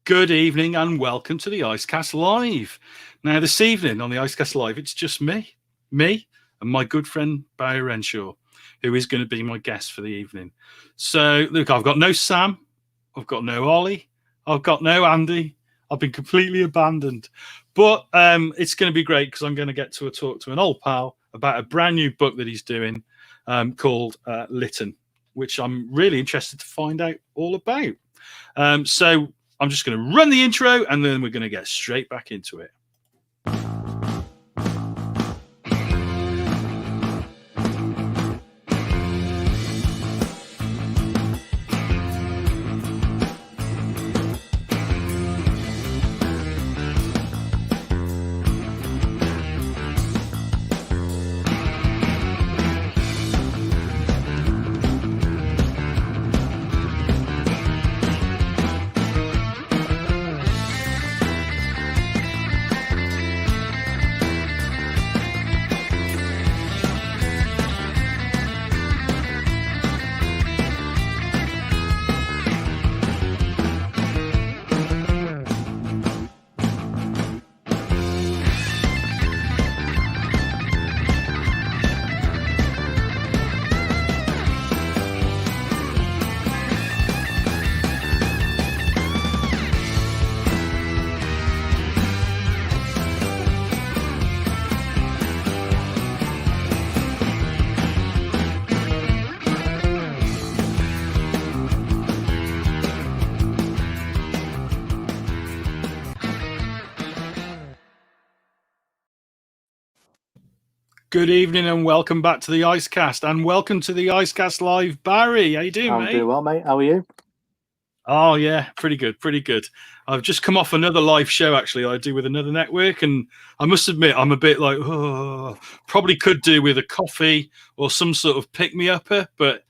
Good evening and welcome to the Icecast Live. Now, this evening on the Icecast Live, it's just me and my good friend Barry Renshaw, who is going to be my guest for the evening. So, look, I've got no Sam, I've got no Ollie, I've got no Andy. I've been completely abandoned. But it's going to be great because I'm going to get to talk to an old pal about a brand new book that he's doing called Lytton, which I'm really interested to find out all about. So I'm just going to run the intro and then we're going to get straight back into it. Good evening and welcome back to the Icecast and welcome to the Icecast Live. Barry, how you doing, mate? I'm doing well, mate. How are you? Oh, yeah, pretty good. I've just come off another live show, actually, I do with another network, and I must admit, I'm a bit like, probably could do with a coffee or some sort of pick-me-upper, but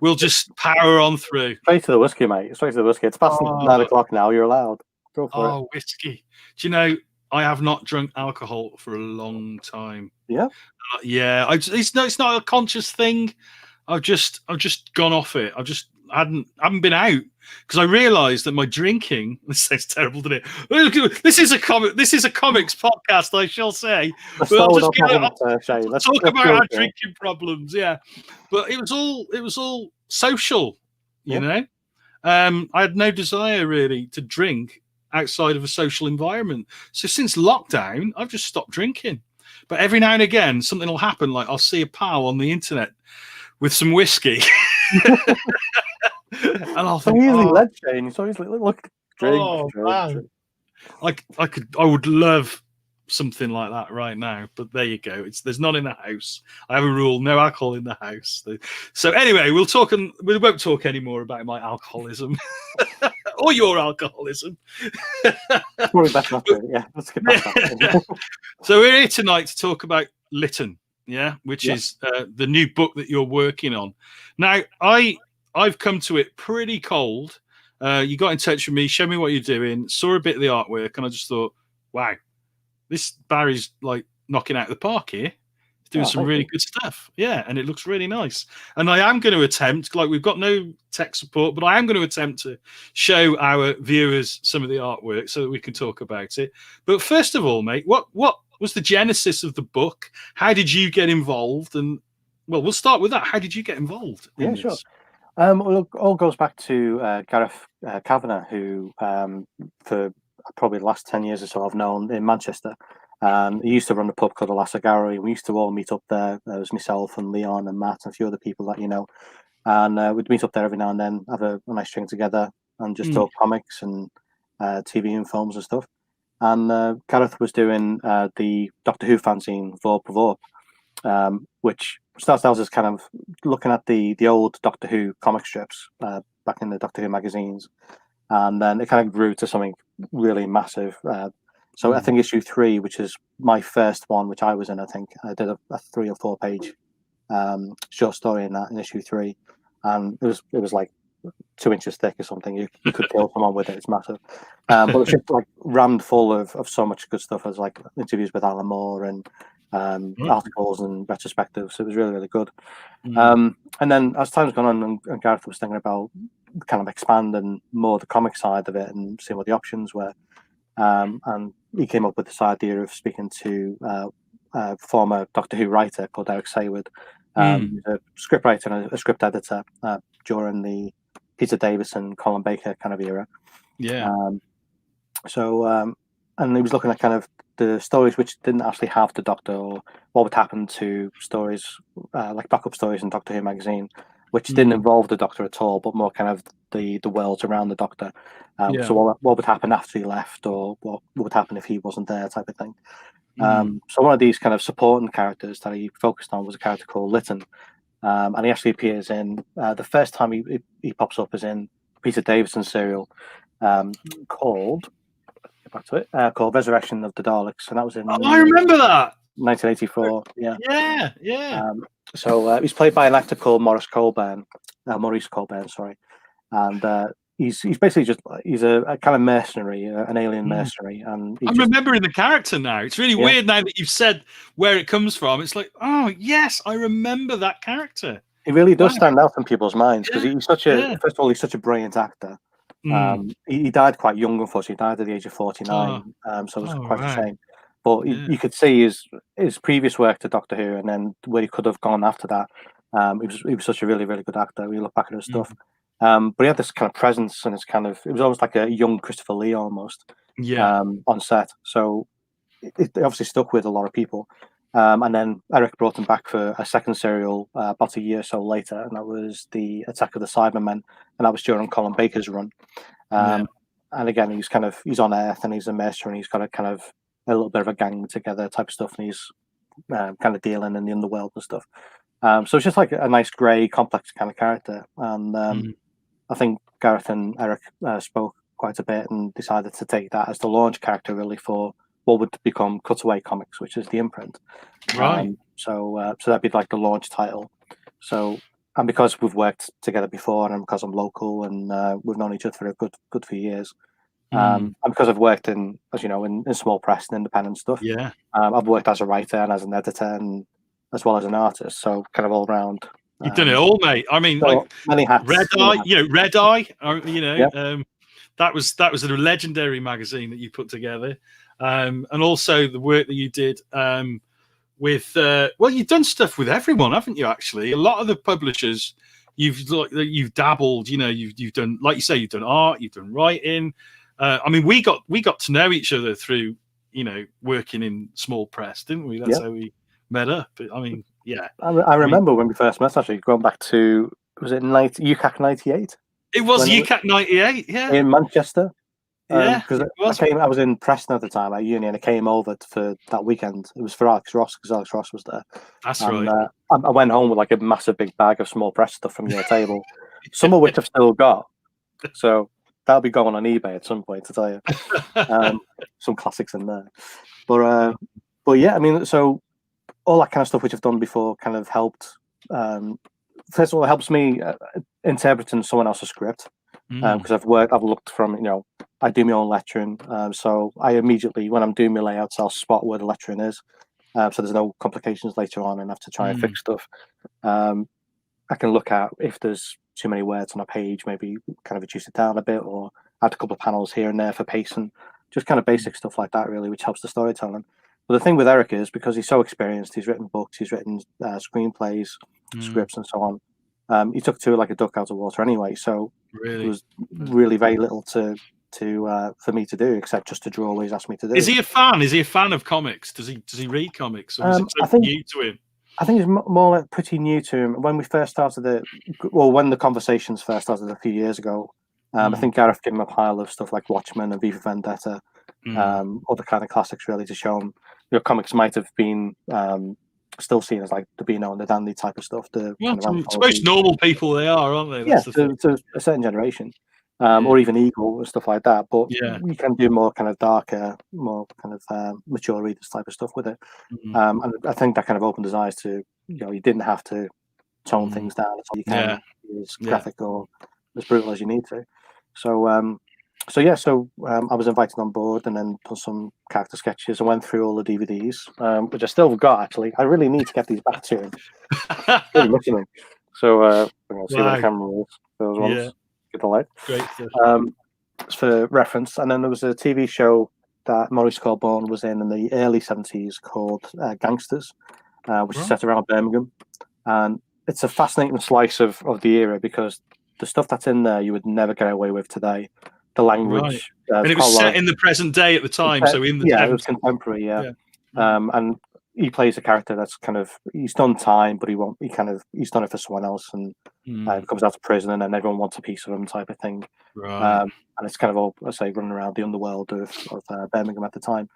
we'll just power on through. Straight to the whiskey, mate. Straight to the whiskey. It's past 9 o'clock now. You're allowed. Go for it. Oh, whiskey. Do you know, I have not drunk alcohol for a long time. Yeah? Yeah, it's not a conscious thing. I've just gone off it. I haven't been out because I realised that my drinking. This sounds terrible, doesn't it? This is a comics podcast, I shall say. Let's talk about our drinking problems. Yeah, but it was all social. You know, I had no desire really to drink outside of a social environment. So since lockdown, I've just stopped drinking. But every now and again, something will happen. Like I'll see a pal on the internet with some whiskey, and I'll think, lead chain. So easily look, drink. I would love something like that right now. But there you go. There's none in the house. I have a rule: no alcohol in the house. So anyway, we won't talk anymore about my alcoholism or your alcoholism. Probably better not to. Yeah, let's get back. So we're here tonight to talk about Lytton, which is the new book that you're working on. Now, I've come to it pretty cold. You got in touch with me, showed me what you're doing, saw a bit of the artwork, and I just thought, wow, this Barry's like knocking out the park here. He's doing some really good stuff. Yeah, and it looks really nice. And I am going to attempt, like we've got no tech support, but I am going to attempt to show our viewers some of the artwork so that we can talk about it. But first of all, mate, what was the genesis of the book? How did you get involved? And well, we'll start with that. How did you get involved in this? Sure. Well, it all goes back to Gareth Kavanagh, who for probably the last 10 years or so I've known in Manchester. He used to run a pub called the Lasser Gallery. We used to all meet up there. There was myself and Leon and Matt and a few other people that you know. And we'd meet up there every now and then, have a nice drink together and just talk comics and TV and films and stuff. And Gareth was doing the Doctor Who fanzine, Vor Provor, which starts out as kind of looking at the old Doctor Who comic strips back in the Doctor Who magazines. And then it kind of grew to something really massive. So I think issue 3, which is my first one, which I was in, I think I did a 3 or 4 page short story in issue 3, and it was like 2 inches thick or something. You could kill someone with it. It's massive, but it's just like rammed full of so much good stuff. As like interviews with Alan Moore and articles and retrospectives. It was really, really good. And then as time's gone on, and Gareth was thinking about kind of expanding more the comic side of it and seeing what the options were. And he came up with this idea of speaking to a former Doctor Who writer called Eric Saywood, who's a script writer and a script editor during the Peter Davison, Colin Baker kind of era. Yeah. And he was looking at kind of the stories which didn't actually have the Doctor, or what would happen to stories like backup stories in Doctor Who magazine, which didn't involve the Doctor at all, but more kind of the worlds around the Doctor. So what would happen after he left, or what would happen if he wasn't there, type of thing. So one of these kind of supporting characters that he focused on was a character called Lytton, and he actually appears in the first time he pops up is in Peter Davison's serial called Resurrection of the Daleks, and that was in I remember that 1984. Yeah. So he's played by an actor called Maurice Colburn, sorry, and he's basically just he's a kind of mercenary, an alien mercenary, and I'm remembering the character now. It's really weird now that you've said where it comes from. It's like, oh yes, I remember that character. He really does stand out in people's minds because he's such a first of all, he's such a brilliant actor. He died quite young, unfortunately. He died at the age of 49, so it was quite a shame. But you could see his previous work to Doctor Who, and then where he could have gone after that. He was such a really, really good actor. We look back at his stuff, but he had this kind of presence, and it was almost like a young Christopher Lee almost. On set. So it obviously stuck with a lot of people. And then Eric brought him back for a second serial about a year or so later, and that was the Attack of the Cybermen, and that was during Colin Baker's run. And again, he's on Earth, and he's a mercenary, and he's got a little bit of a gang together type of stuff, and he's kind of dealing in the underworld and stuff. So it's just like a nice grey, complex kind of character. And I think Gareth and Eric spoke quite a bit and decided to take that as the launch character really for what would become Cutaway Comics, which is the imprint. Right. So that'd be like the launch title. So, and because we've worked together before, and because I'm local, and we've known each other for a good few years, and because I've worked in, as you know, in small press and independent stuff. I've worked as a writer and as an editor, and as well as an artist. So kind of all round. You've done it all, mate. I mean, so like many hats. Red Eye. That was a legendary magazine that you put together. And also the work that you did with you've done stuff with everyone, haven't you? Actually, a lot of the publishers you've dabbled. You've done, like you say, you've done art, you've done writing. I mean, we got to know each other through working in small press, didn't we? That's how we met up. I mean, I remember when we first met. Actually, going back to, was it UCAC 98? It was UCAC 98, in Manchester. Because I was in Preston at the time at uni, and I came over for that weekend. It was for Alex Ross, because Alex Ross was there. That's right. I went home with like a massive big bag of small press stuff from your table, some of which I've still got. So that'll be going on eBay at some point, to tell you. Some classics in there. But yeah, I mean, so all that kind of stuff which I've done before kind of helped. First of all, it helps me interpreting someone else's script. Because I've looked from, I do my own lettering, so I immediately, when I'm doing my layouts, I'll spot where the lettering is, so there's no complications later on and have to try and fix stuff. I can look at if there's too many words on a page, maybe kind of reduce it down a bit, or add a couple of panels here and there for pacing, just kind of basic stuff like that, really, which helps the storytelling. But the thing with Eric is, because he's so experienced, he's written books, he's written screenplays, scripts, and so on. He took to it like a duck out of water anyway, so there was really very little for me to do except just to draw what he's asked me to do. Is he a fan? Is he a fan of comics? Does he read comics? Or is it something new to him? I think it's more like pretty new to him. When we first started when the conversations first started a few years ago, I think Gareth gave him a pile of stuff like Watchmen and V for Vendetta, other kind of classics really, to show him comics might have been still seen as like the Beano and the Dandy type of stuff. It's most normal people they are, aren't they? That's to a certain generation, or even Eagle and stuff like that. But you can do more kind of darker, more kind of mature readers type of stuff with it. And I think that kind of opened his eyes to, you didn't have to tone things down. You can be as graphic or as brutal as you need to. So I was invited on board and then done some character sketches and went through all the DVDs, which I still have got, actually. I really need to get these back to him. Really missing them. So I'll see where the camera is. Those ones. with the light. Great stuff. For reference. And then there was a TV show that Maurice Colborne was in the early 70s called Gangsters, which is set around Birmingham. And it's a fascinating slice of the era because the stuff that's in there you would never get away with today. The language. And it was set in the present day at the time, so in the it was contemporary, yeah. And he plays a character that's kind of, he's done time, but he's done it for someone else, and comes out of prison, and then everyone wants a piece of him, type of thing. Right. And it's kind of all, I say, running around the underworld of Birmingham at the time.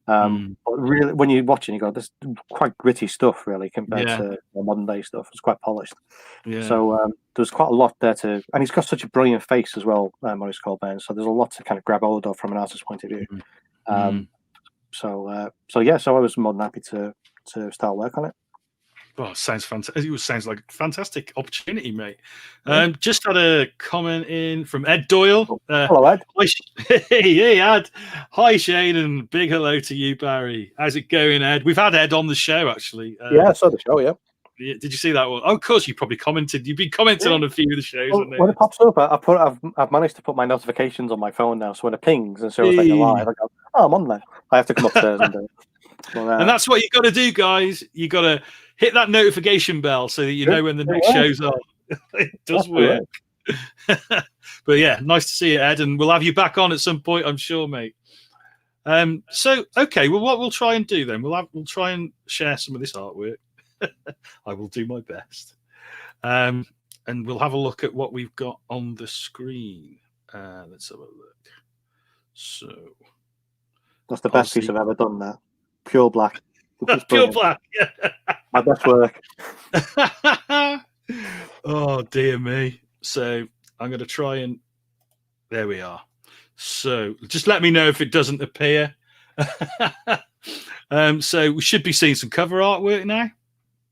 But really, when you watch it, you go, "This is quite gritty stuff, really, compared to modern day stuff. It's quite polished." Yeah. So there's quite a lot there and he's got such a brilliant face as well, Maurice Colburn. So there's a lot to kind of grab hold of from an artist's point of view. So I was more than happy to start work on it. Oh, it sounds fantastic. It sounds like a fantastic opportunity, mate. Just had a comment in from Ed Doyle. Hello, Ed. Hey, Ed. Hi, Shane, and big hello to you, Barry. How's it going, Ed? We've had Ed on the show, actually. Yeah, I saw the show, yeah. Did you see that one? Oh, of course, you probably commented. You've been commenting on a few of the shows. When it pops up, I've managed to put my notifications on my phone now, so when it pings and shows like you're live, I go, oh, I'm on there. I have to come upstairs and do it. And that's what you got to do, guys. You got to hit that notification bell so that you know when the next show's on. It does work. But yeah, nice to see you, Ed, and we'll have you back on at some point, I'm sure, mate. So okay, well, what we'll try and do then, we'll try and share some of this artwork. I will do my best, and we'll have a look at what we've got on the screen. Let's have a look. So that's the best piece I've ever done. That pure black. Pure black. Yeah. My best work. Oh dear me. So I'm going to try and there we are. So just let me know if it doesn't appear. So we should be seeing some cover artwork now.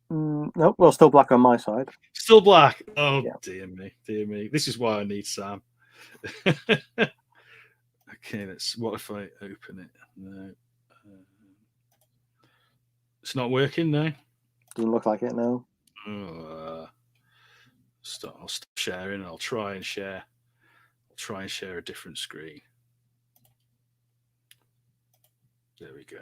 No, well, still black on my side. Still black. Oh dear me. This is why I need Sam. Okay, what if I open it? No. It's not working, no. Doesn't look like it, no. I'll stop sharing. I'll try and share a different screen. There we go.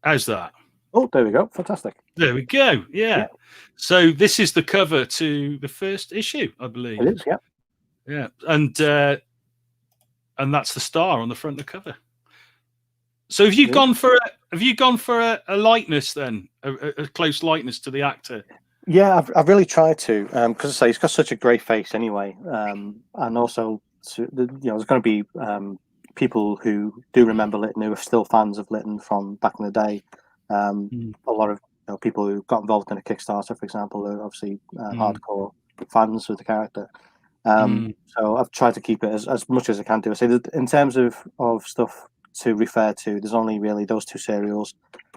How's that? Oh, there we go. Fantastic. There we go. Yeah. So this is the cover to the first issue, I believe. It is, yeah. Yeah, and that's the star on the front of the cover. So have you gone for a likeness then, a close likeness to the actor? Yeah, I've really tried to, because I say he's got such a great face anyway, and also there's going to be people who do remember Lytton, who are still fans of Lytton from back in the day. A lot of people who got involved in a Kickstarter, for example, are obviously hardcore fans of the character. So I've tried to keep it as much as I can do. I say that in terms of stuff to refer to, there's only really those two serials,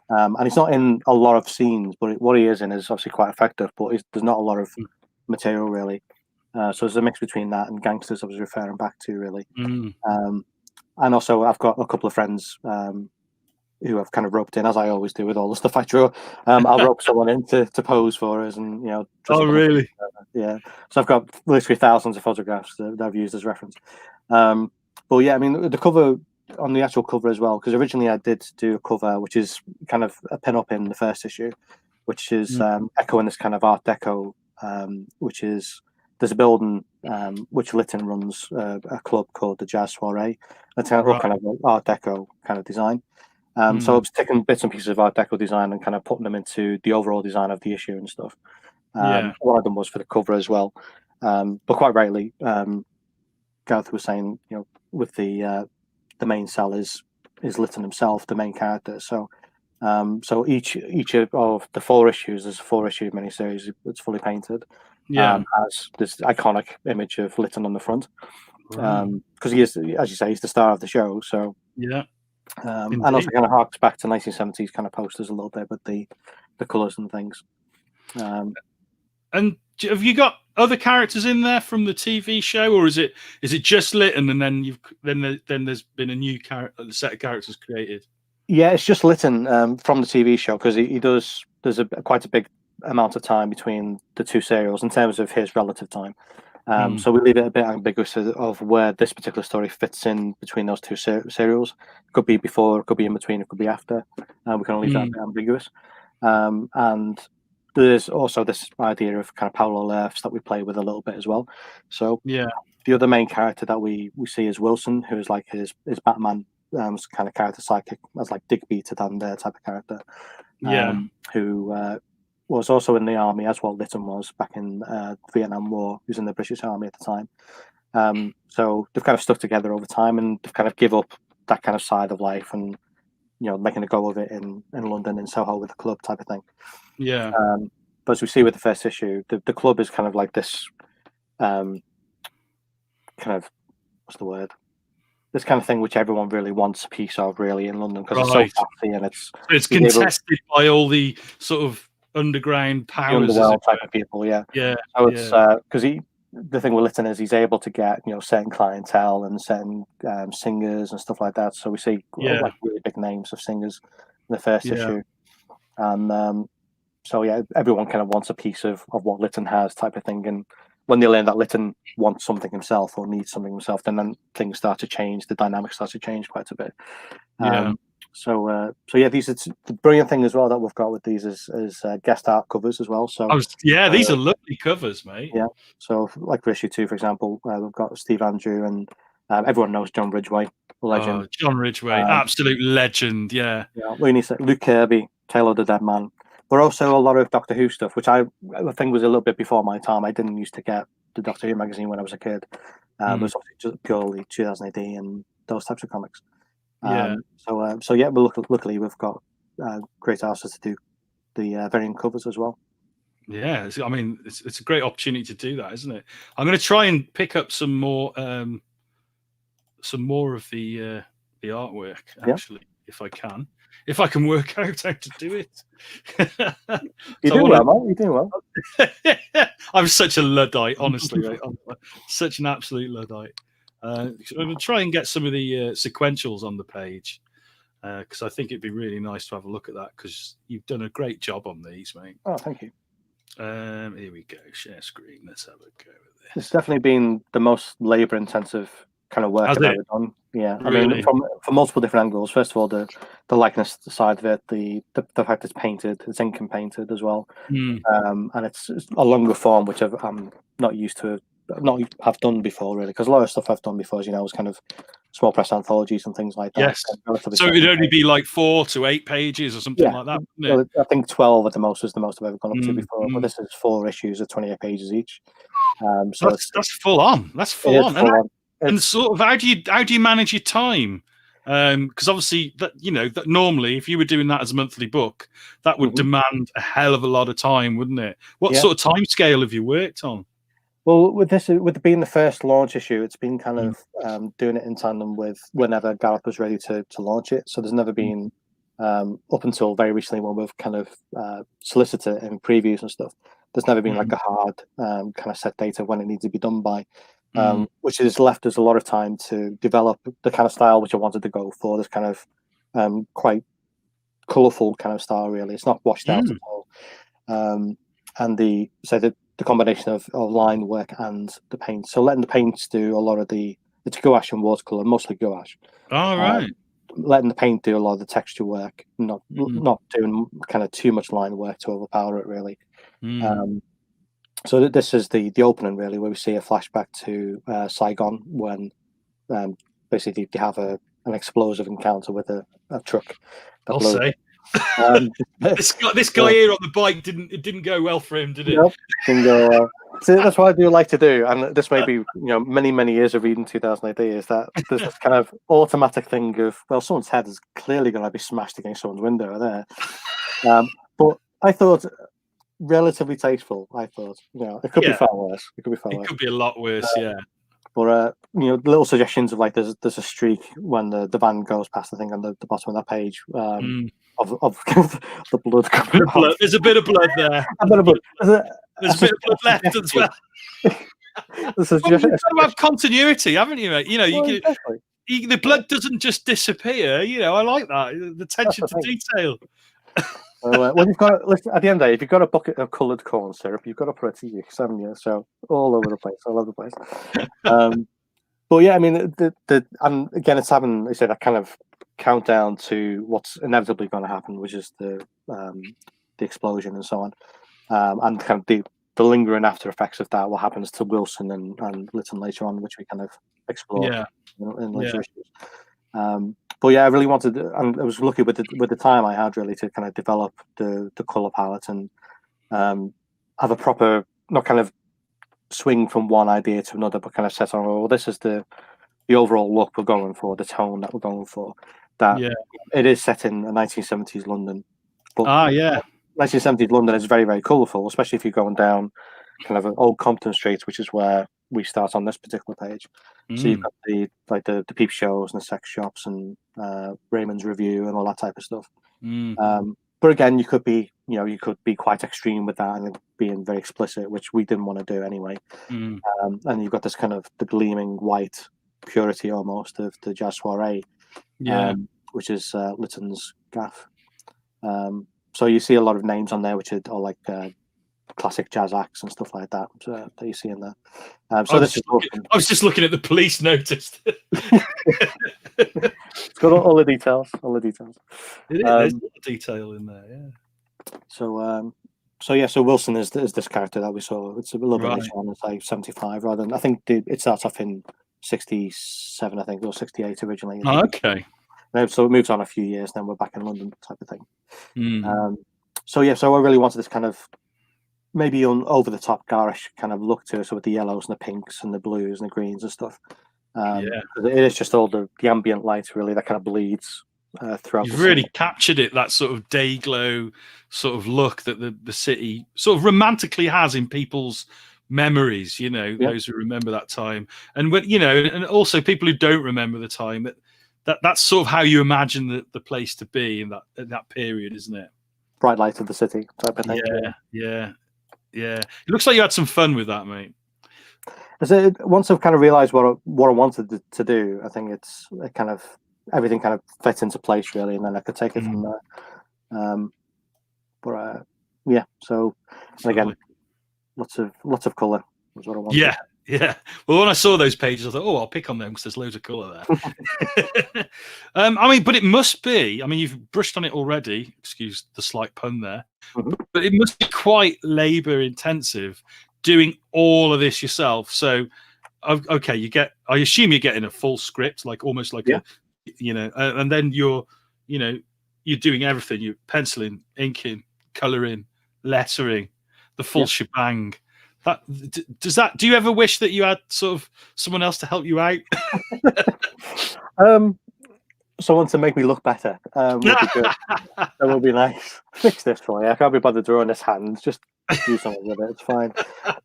and he's not in a lot of scenes, but what he is in is obviously quite effective, but there's not a lot of material really. So there's a mix between that and Gangsters I was referring back to really. And also I've got a couple of friends who I've kind of roped in, as I always do with all the stuff I draw. I'll rope someone in to pose for us, and oh really? Yeah. So I've got literally thousands of photographs that I've used as reference. But yeah, I mean the cover, on the actual cover as well, because originally I did do a cover which is kind of a pin-up in the first issue, which is echoing this kind of Art Deco, which is, there's a building which Lytton runs, a club called the Jazz Soiree. It's kind of Art Deco kind of design. So I was taking bits and pieces of Art Deco design and kind of putting them into the overall design of the issue and stuff. One of them was for the cover as well. But quite rightly, Gareth was saying, with the main cell is Lytton himself, the main character. So each of the 4 issues, there's a 4-issue miniseries. It's fully painted. Has this iconic image of Lytton on the front, because he is, as you say, he's the star of the show. So and also kind of harks back to 1970s kind of posters a little bit with the colours and things. And have you got other characters in there from the TV show, or is it just Lytton, and then then there's been a new set of characters created? Yeah, it's just Lytton from the TV show, because he does. There's quite a big amount of time between the two serials in terms of his relative time. So we leave it a bit ambiguous of where this particular story fits in between those two serials. It could be before, it could be in between, it could be after. We can leave that a bit ambiguous. And there's also this idea of kind of parallel Earths that we play with a little bit as well. So the other main character that we see is Wilson, who is like his Batman kind of character psychic, as like Digby to Dan Dare type of character. Who was also in the army, as what Lytton was back in the Vietnam War. He was in the British Army at the time. So they've kind of stuck together over time, and they've kind of give up that kind of side of life, and making a go of it in London, in Soho with the club type of thing. But as we see with the first issue, the club is kind of like this kind of, what's the word? This kind of thing which everyone really wants a piece of, really, in London, because it's so fancy, and it's contested by all the sort of underground powers, underworld type of people. So it's because the thing with Lytton is he's able to get certain clientele and certain singers and stuff like that. So we see like really big names of singers in the first issue, and so everyone kind of wants a piece of what Lytton has, type of thing. And when they learn that Lytton wants something himself or needs something himself, then things start to change. The dynamics start to change quite a bit. So these are the brilliant thing as well that we've got with these is guest art covers as well. So these are lovely covers, mate. So like for issue 2, for example, we've got Steve Andrew, and everyone knows John Ridgway, legend. John Ridgway, absolute legend. Luke Kirby, Tale of the Dead Man. But also a lot of Doctor Who stuff, which I think was a little bit before my time. I didn't used to get the Doctor Who magazine when I was a kid. It was obviously just purely 2000 AD and those types of comics. But luckily we've got great artists to do the variant covers as well. I mean, it's a great opportunity to do that, isn't it? I'm going to try and pick up some more of the artwork, actually, if I can. If I can work out how to do it. You're doing well, man. You're doing well. I'm such a Luddite, honestly. Mate. I'm such an absolute Luddite. I'm going to try and get some of the sequentials on the page, because I think it'd be really nice to have a look at that, because you've done a great job on these, mate. Oh, thank you. Here we go. Share screen. Let's have a go at this. It's definitely been the most labour-intensive kind of work I've ever done. Yeah, really? I mean, from multiple different angles. First of all, the likeness side of it, the fact it's painted, it's ink and painted as well, and it's a longer form, which I'm not used to, not have done before, really, because a lot of stuff I've done before, was kind of small press anthologies and things like that. Yes, so it'd only be like 4 to 8 pages or something like that, wouldn't it? I think 12 at the most was the most I've ever gone up to before, but this is 4 issues of 28 pages each. So that's full on. That's full on. And sort of, how do you manage your time? Because obviously, that normally, if you were doing that as a monthly book, that would demand a hell of a lot of time, wouldn't it? What sort of time scale have you worked on? Well, with it being the first launch issue, it's been kind of doing it in tandem with whenever Gareth was ready to launch it. So there's never been up until very recently, when we've kind of solicited in previews and stuff. There's never been like a hard kind of set date of when it needs to be done by. Which has left us a lot of time to develop the kind of style which I wanted to go for. This kind of quite colourful kind of style, really. It's not washed out at all. And the combination of line work and the paint. So letting the paints do a lot of it's gouache and watercolour, mostly gouache. All right. Letting the paint do a lot of the texture work, not doing kind of too much line work to overpower it, really. So this is the opening, really, where we see a flashback to Saigon, when basically they have an explosive encounter with a truck. I'll say. This guy here on the bike didn't go well for him, did it? Nope, didn't go well. So that's what I do like to do, and this may be many years of reading 2000 AD, is that there's this kind of automatic thing of, well, someone's head is clearly going to be smashed against someone's window there. But I thought, relatively tasteful. I thought, it could be far worse. It could be a lot worse, yeah. But little suggestions of like there's a streak when the van goes past. I think on the bottom of that page of the blood coming off. There's a bit of blood there. A bit of blood. There's a bit of blood left as well. You have continuity, haven't you, mate? The blood doesn't just disappear. I like that, the attention to detail. So, when you've got, listen, at the end of the day, if you've got a bucket of coloured corn syrup, you've got to put a tea, haven't you? So all over the place, all over the place. But yeah, I mean, and again, it's having, I said, that kind of countdown to what's inevitably going to happen, which is the explosion and so on, and kind of the lingering after effects of that. What happens to Wilson and Lytton later on, which we kind of explore in later issues. But yeah, I really wanted, and I was lucky with the time I had really to kind of develop the color palette and have a proper, not kind of swing from one idea to another, but kind of set on, well, this is the overall look we're going for, the tone that we're going for. That it is set in a 1970s London, but 1970s London is very, very colourful, especially if you're going down kind of Old Compton Street, which is where we start on this particular page. So you've got the peep shows and the sex shops and Raymond's Review and all that type of stuff. But again, you could be quite extreme with that and being very explicit, which we didn't want to do anyway. And you've got this kind of the gleaming white purity almost of the Jazz Soiree, which is Lytton's gaff. So you see a lot of names on there, which are like classic jazz acts and stuff like that that you see in there. So I was just looking at the police notice. It's got all the details. All the details. It is. There's a lot of detail in there. Yeah. So Wilson is this character that we saw. It's a little bit later on. It's like 75 rather than, I think it starts off in 67, I think, or 68 originally. Okay. So it moves on a few years, then we're back in London type of thing. So I really wanted this kind of maybe over the top garish kind of look to it, so with the yellows and the pinks and the blues and the greens and stuff. It is just all the ambient light really that kind of bleeds throughout. You've really captured it, that sort of day glow sort of look that the city sort of romantically has in people's memories, those who remember that time, and when and also people who don't remember the time, that's sort of how you imagine the place to be in that period, isn't it? Bright light of the city type of thing. Yeah. It looks like you had some fun with that, mate. So once I've kind of realized what I wanted to do, I think everything kind of fits into place really, and then I could take it from there. So and again, lots of color was what I wanted. Yeah. Well, when I saw those pages, I thought, I'll pick on them because there's loads of colour there. But it must be. I mean, you've brushed on it already. Excuse the slight pun there. But it must be quite labour intensive doing all of this yourself. So, okay, I assume you're getting a full script, like almost like and then you're doing everything. You're penciling, inking, colouring, lettering, the full shebang. Do you ever wish that you had sort of someone else to help you out? Someone to make me look better would be good. That would be nice. Fix this for you. I can't be bothered drawing this hand. Just do something with it. It's fine.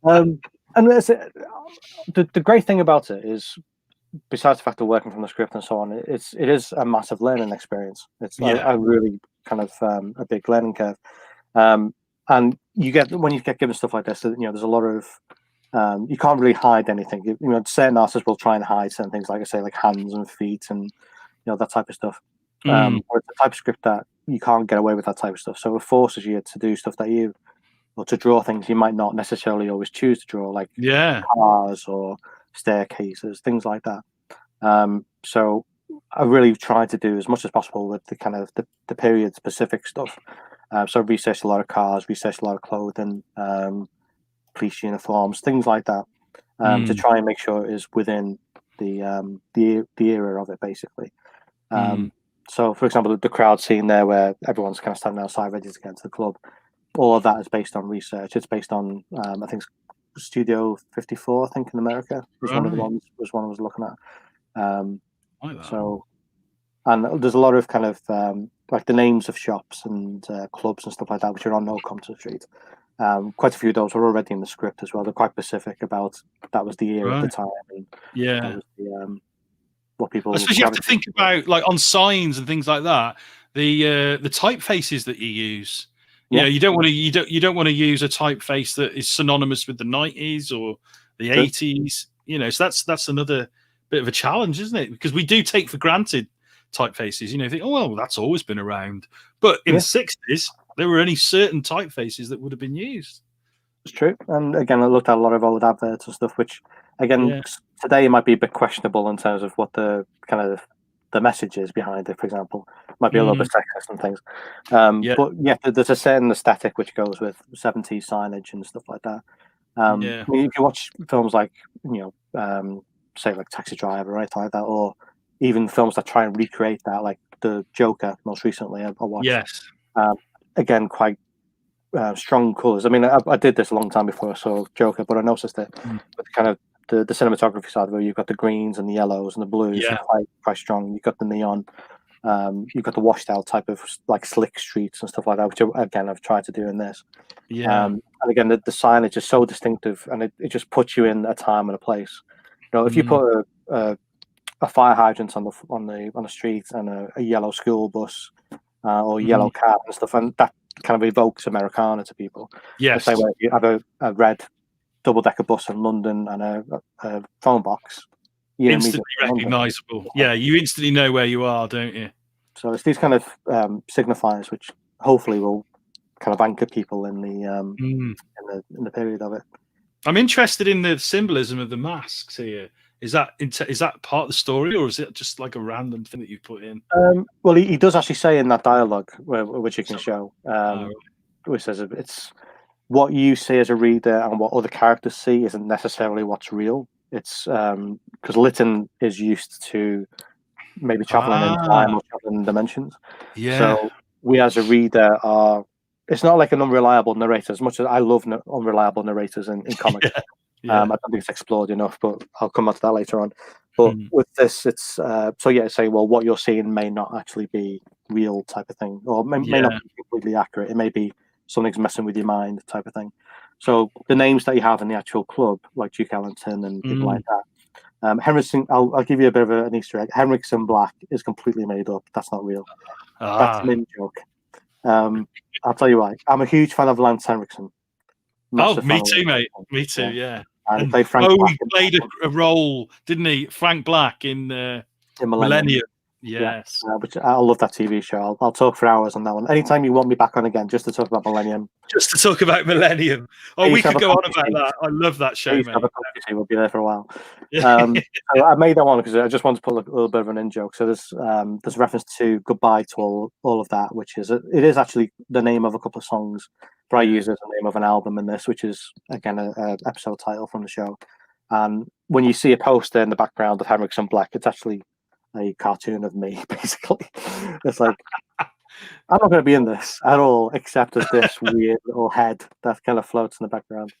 And the great thing about it is, besides the fact of working from the script and so on, it is a massive learning experience. It's a really kind of a big learning curve. And when you get given stuff like this, there's a lot of you can't really hide anything. Certain artists will try and hide certain things, like I say, like hands and feet and that type of stuff. Or it's a type of script that you can't get away with that type of stuff. So it forces you to do stuff or to draw things you might not necessarily always choose to draw, like cars or staircases, things like that. So I really tried to do as much as possible with the kind of the period specific stuff. So I researched a lot of cars, researched a lot of clothing, police uniforms, things like that, to try and make sure it is within the era of it, basically. So, for example, the crowd scene there where everyone's kind of standing outside ready to get into the club, all of that is based on research. It's based on, I think, Studio 54, I think, in America was one of the ones I was looking at. So, and there's a lot of kind of like the names of shops and clubs and stuff like that, which are on Old Compton Street. Quite a few of those were already in the script as well. They're quite specific about that was the year at the time. And that was what people. I suppose you have to think about, like on signs and things like that, the typefaces that you use. You don't want to use a typeface that is synonymous with the 90s or the 80s. So that's another bit of a challenge, isn't it? Because we do take for granted typefaces. You think, oh well, that's always been around. But in the 60s, there were only certain typefaces that would have been used. It's true. And again, I looked at a lot of old adverts and stuff, which again today might be a bit questionable in terms of what the kind of the message is behind it. For example, might be a little bit sexist and things. But yeah, there's a certain aesthetic which goes with 70s signage and stuff like that. I mean, if you watch films like say like Taxi Driver or anything like that, or even films that try and recreate that, like the Joker most recently I watched. Yes. Again, quite strong colours. I mean, I did this a long time before I saw Joker, but I noticed it with kind of the cinematography side where you've got the greens and the yellows and the blues, quite strong. You've got the neon, you've got the washed out type of like slick streets and stuff like that, which again I've tried to do in this. And again, the signage is so distinctive, and it just puts you in a time and a place. If you put a fire hydrant on the street and a yellow school bus or yellow cab and stuff, and that kind of evokes Americana to people. Yes. The same way if you have a red double-decker bus in London and a phone box, instantly recognisable. Yeah, you instantly know where you are, don't you? So it's these kind of signifiers which hopefully will kind of anchor people in the period of it. I'm interested in the symbolism of the masks here. Is that part of the story, or is it just like a random thing that you put in? Well, he does actually say in that dialogue, which you can show, which says it's what you see as a reader and what other characters see isn't necessarily what's real. It's because Lytton is used to maybe traveling in time or traveling in dimensions. Yeah. So we as a reader are. It's not like an unreliable narrator. As much as I love unreliable narrators in comics. I don't think it's explored enough, but I'll come on to that later on. But with this, it's say, well, what you're seeing may not actually be real type of thing, or may not be completely accurate. It may be something's messing with your mind type of thing. So the names that you have in the actual club, like Duke Ellington and people like that. Henriksen, I'll give you a bit of an Easter egg. Henriksen Black is completely made up. That's not real. That's an in-joke. I'll tell you why. I'm a huge fan of Lance Henriksen. Me too, mate. Me too, yeah. And he played Frank Black. He played a role, didn't he? Frank Black in Millennium. Yes. Which I love that TV show. I'll talk for hours on that one. Anytime you want me back on again, just to talk about Millennium. Just to talk about Millennium. Oh, we could go on about that. I love that show, mate. We'll be there for a while. So I made that one because I just wanted to put a little bit of an in-joke. So there's reference to Goodbye to all of that, which is it is actually the name of a couple of songs, but I use it as the name of an album in this, which is again an episode title from the show. And when you see a poster in the background of Henriksen Black, it's actually a cartoon of me, basically. It's like I'm not going to be in this at all, except as this weird little head that kind of floats in the background.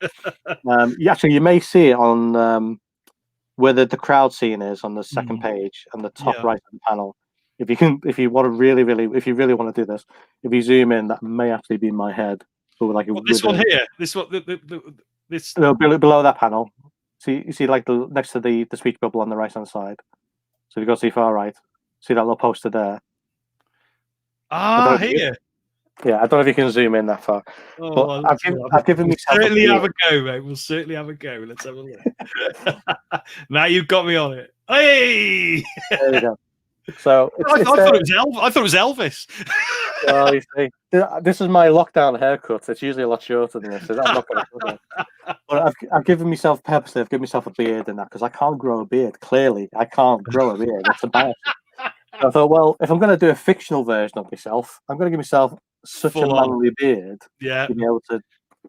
You may see it on where the crowd scene is on the second page on the top right of the panel. If you want to really want to do this, if you zoom in, that may actually be my head. But this one here, this one, this below that panel. See, you see like next to the speech bubble on the right hand side. So if you go to the far right, see that little poster there. Here. Yeah, I don't know if you can zoom in that far. Oh, but I've given myself certainly have a go, mate. We'll certainly have a go. Let's have a look. Now you've got me on it. Hey! There you go. So I thought it was Elvis. Well, you see, this is my lockdown haircut. It's usually a lot shorter than this. I'm not going to. But I've given myself purposely. I've given myself a beard in that because I can't grow a beard. Clearly, I can't grow a beard. That's embarrassing. So I thought, well, if I'm going to do a fictional version of myself, I'm going to give myself such a manly beard. Yeah, to be able to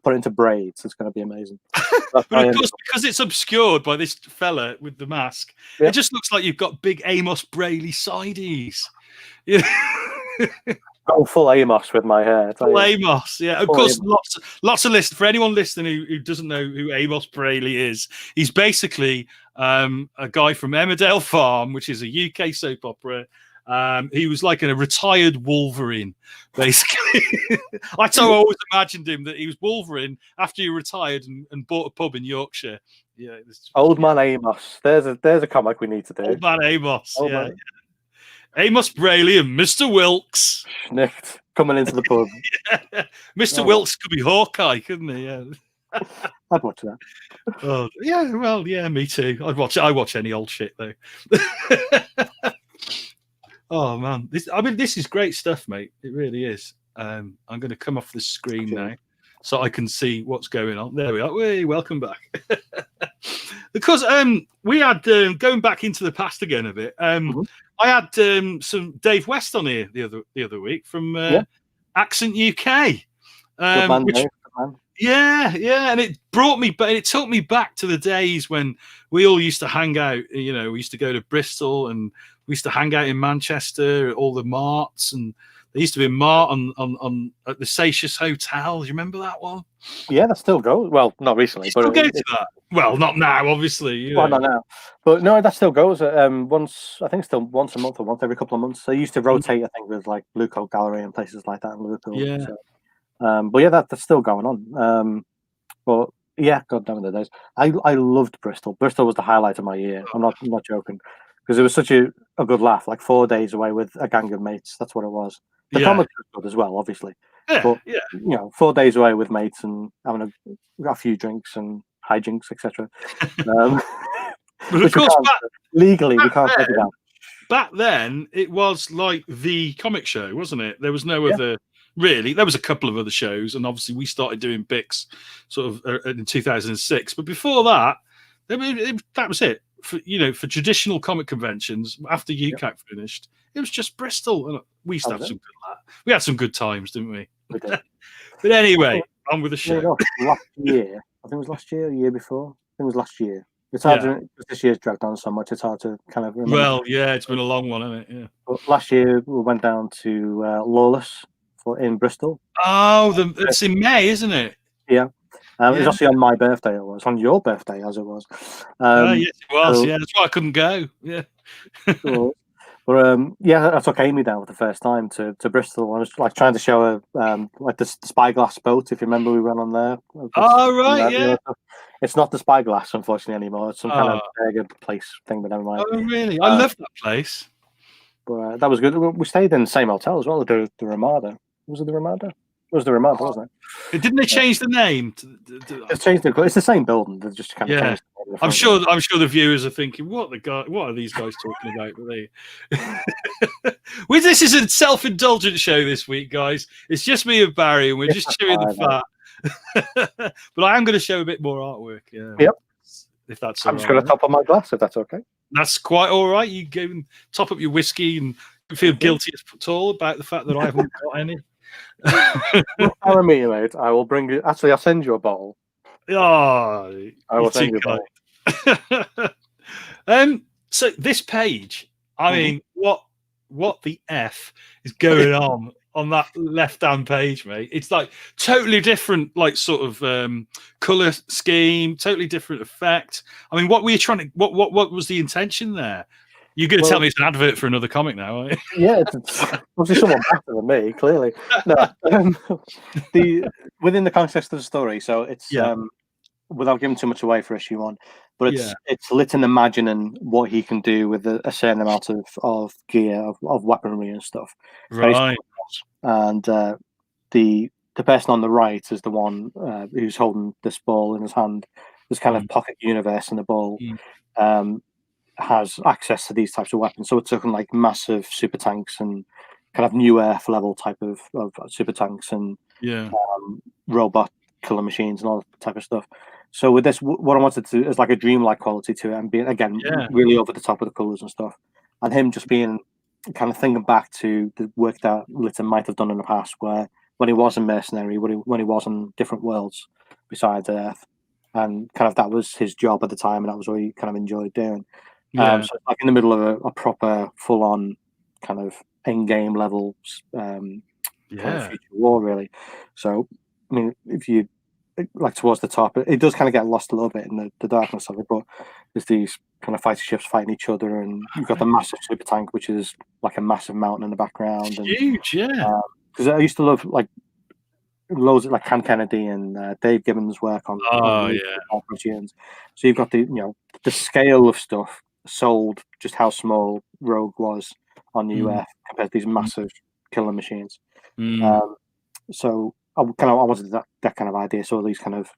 put it into braids. It's going to be amazing. But of course, because it's obscured by this fella with the mask, it just looks like you've got big Amos Brayley sideys. Yeah. Oh, full Amos with my hair. Full Amos, yeah. Of course, lots of lists for anyone listening who doesn't know who Amos Brayley is. He's basically a guy from Emmerdale Farm, which is a UK soap opera. He was like a retired Wolverine, basically. I always imagined him that he was Wolverine after he retired and bought a pub in Yorkshire. Yeah, Old Man Amos. There's a comic we need to do. Old Man Amos. Yeah. Amos Brayley and Mr. Wilkes. Schnicht coming into the pub. Mr. Wilkes could be Hawkeye, couldn't he? Yeah. I'd watch that. Oh, yeah, well, yeah, me too. I watch any old shit though. Oh man, this is great stuff, mate. It really is. I'm going to come off the screen Sure. now so I can see what's going on. There we are. Hey, welcome back. Because we had going back into the past again a bit. I had some Dave West on here the other week from Accent UK. Good man, Which, Dave. Good man. yeah, and it brought me, but it took me back to the days when we all used to hang out. You know, we used to go to Bristol and we used to hang out in Manchester at all the marts, and there used to be a mart on at the Seychelles Hotel. Do you remember that one? Yeah, that still goes. Well, not recently, You but still go to that. Well, not now, obviously. Well, not now, but no, that still goes. Once, I think, still once a month or once every couple of months. They used to rotate, I think, with like Luco Gallery and places like that in Liverpool. Yeah. So, but yeah, that's still going on. But yeah, God damn it, the days. I loved Bristol. Bristol was the highlight of my year. I'm not joking, because it was such a good laugh. Like 4 days away with a gang of mates. That's what it was. The comic was good as well, obviously. But you know, 4 days away with mates and having a few drinks and hijinks, etc. But of course, legally we can't take it down. Back then, it was like the comic show, wasn't it? There was no other. Really, there was a couple of other shows, and obviously we started doing Bix sort of in 2006. But before that, that was it. For traditional comic conventions after UCAC finished, it was just Bristol, and we used to have some good. We had some good times, didn't we? We did. But anyway, on with the show. Last year, I think it was last year, or year before. I think it was last year. It's hard to, this year's dragged on so much. It's hard to kind of remember. Well, yeah, it's been a long one, hasn't it? Yeah. But last year we went down to Lawless in Bristol. Oh, it's in May, isn't it? Yeah. It was actually on my birthday. It was on your birthday, as it was. Yes, it was. So, yeah, that's why I couldn't go. Yeah. Cool. But yeah, I took Amy down for the first time to Bristol. I was like trying to show her like the Spyglass boat. If you remember, we went on there. Oh right, yeah. It's not the Spyglass, unfortunately, anymore. It's some kind of burger place thing, but never mind. Oh really? I love that place. But that was good. We stayed in the same hotel as well. The Ramada. Was it the Ramada? It was the Ramada, wasn't it? Didn't they change the name? It's changed. It's the same building. They just kind of changed. I'm sure the viewers are thinking, what are these guys talking about? Well, this is a self-indulgent show this week, guys. It's just me and Barry, and we're just chewing the fat. But I am going to show a bit more artwork. Yeah. Yep. If that's I'm just going to top up my glass, if that's okay. That's quite all right. You go and top up your whiskey and feel guilty at all about the fact that I haven't got any. I'll meet you, mate. I will bring you. Actually, I'll send you a bottle. Oh, I will send you a bottle. So this page, I mean, what the F is going on that left-hand page, mate? It's like totally different, like sort of color scheme, totally different effect. I mean, what were you trying to? What was the intention there? You're going to tell me it's an advert for another comic now, aren't you? Yeah, it's obviously someone better than me, clearly. No, within the context of the story, so it's without giving too much away for issue 1, but it's Lytton imagining what he can do with a certain amount of gear, of weaponry and stuff. Right. And the person on the right is the one who's holding this ball in his hand. This kind of pocket universe in the ball. Has access to these types of weapons, so it's looking like massive super tanks and kind of new Earth level type of super tanks and robot killer machines and all that type of stuff. So with this, what I wanted to is like a dreamlike quality to it, and being again really over the top with the colors and stuff, and him just being kind of thinking back to the work that Lytton might have done in the past, where when he was a mercenary, when he was in different worlds besides Earth, and kind of that was his job at the time, and that was what he kind of enjoyed doing. So like in the middle of a proper full-on kind of end-game level kind of future war, really. So, I mean, if you like towards the top, it does kind of get lost a little bit in the darkness of it, but there's these kind of fighter ships fighting each other, and you've got the massive super tank, which is like a massive mountain in the background. And, huge, because I used to love like loads of like Cam Kennedy and Dave Gibbons' work on cartoons. So you've got the scale of stuff sold just how small Rogue was on the UF compared to these massive killer machines. So I wanted that kind of idea. So these kind of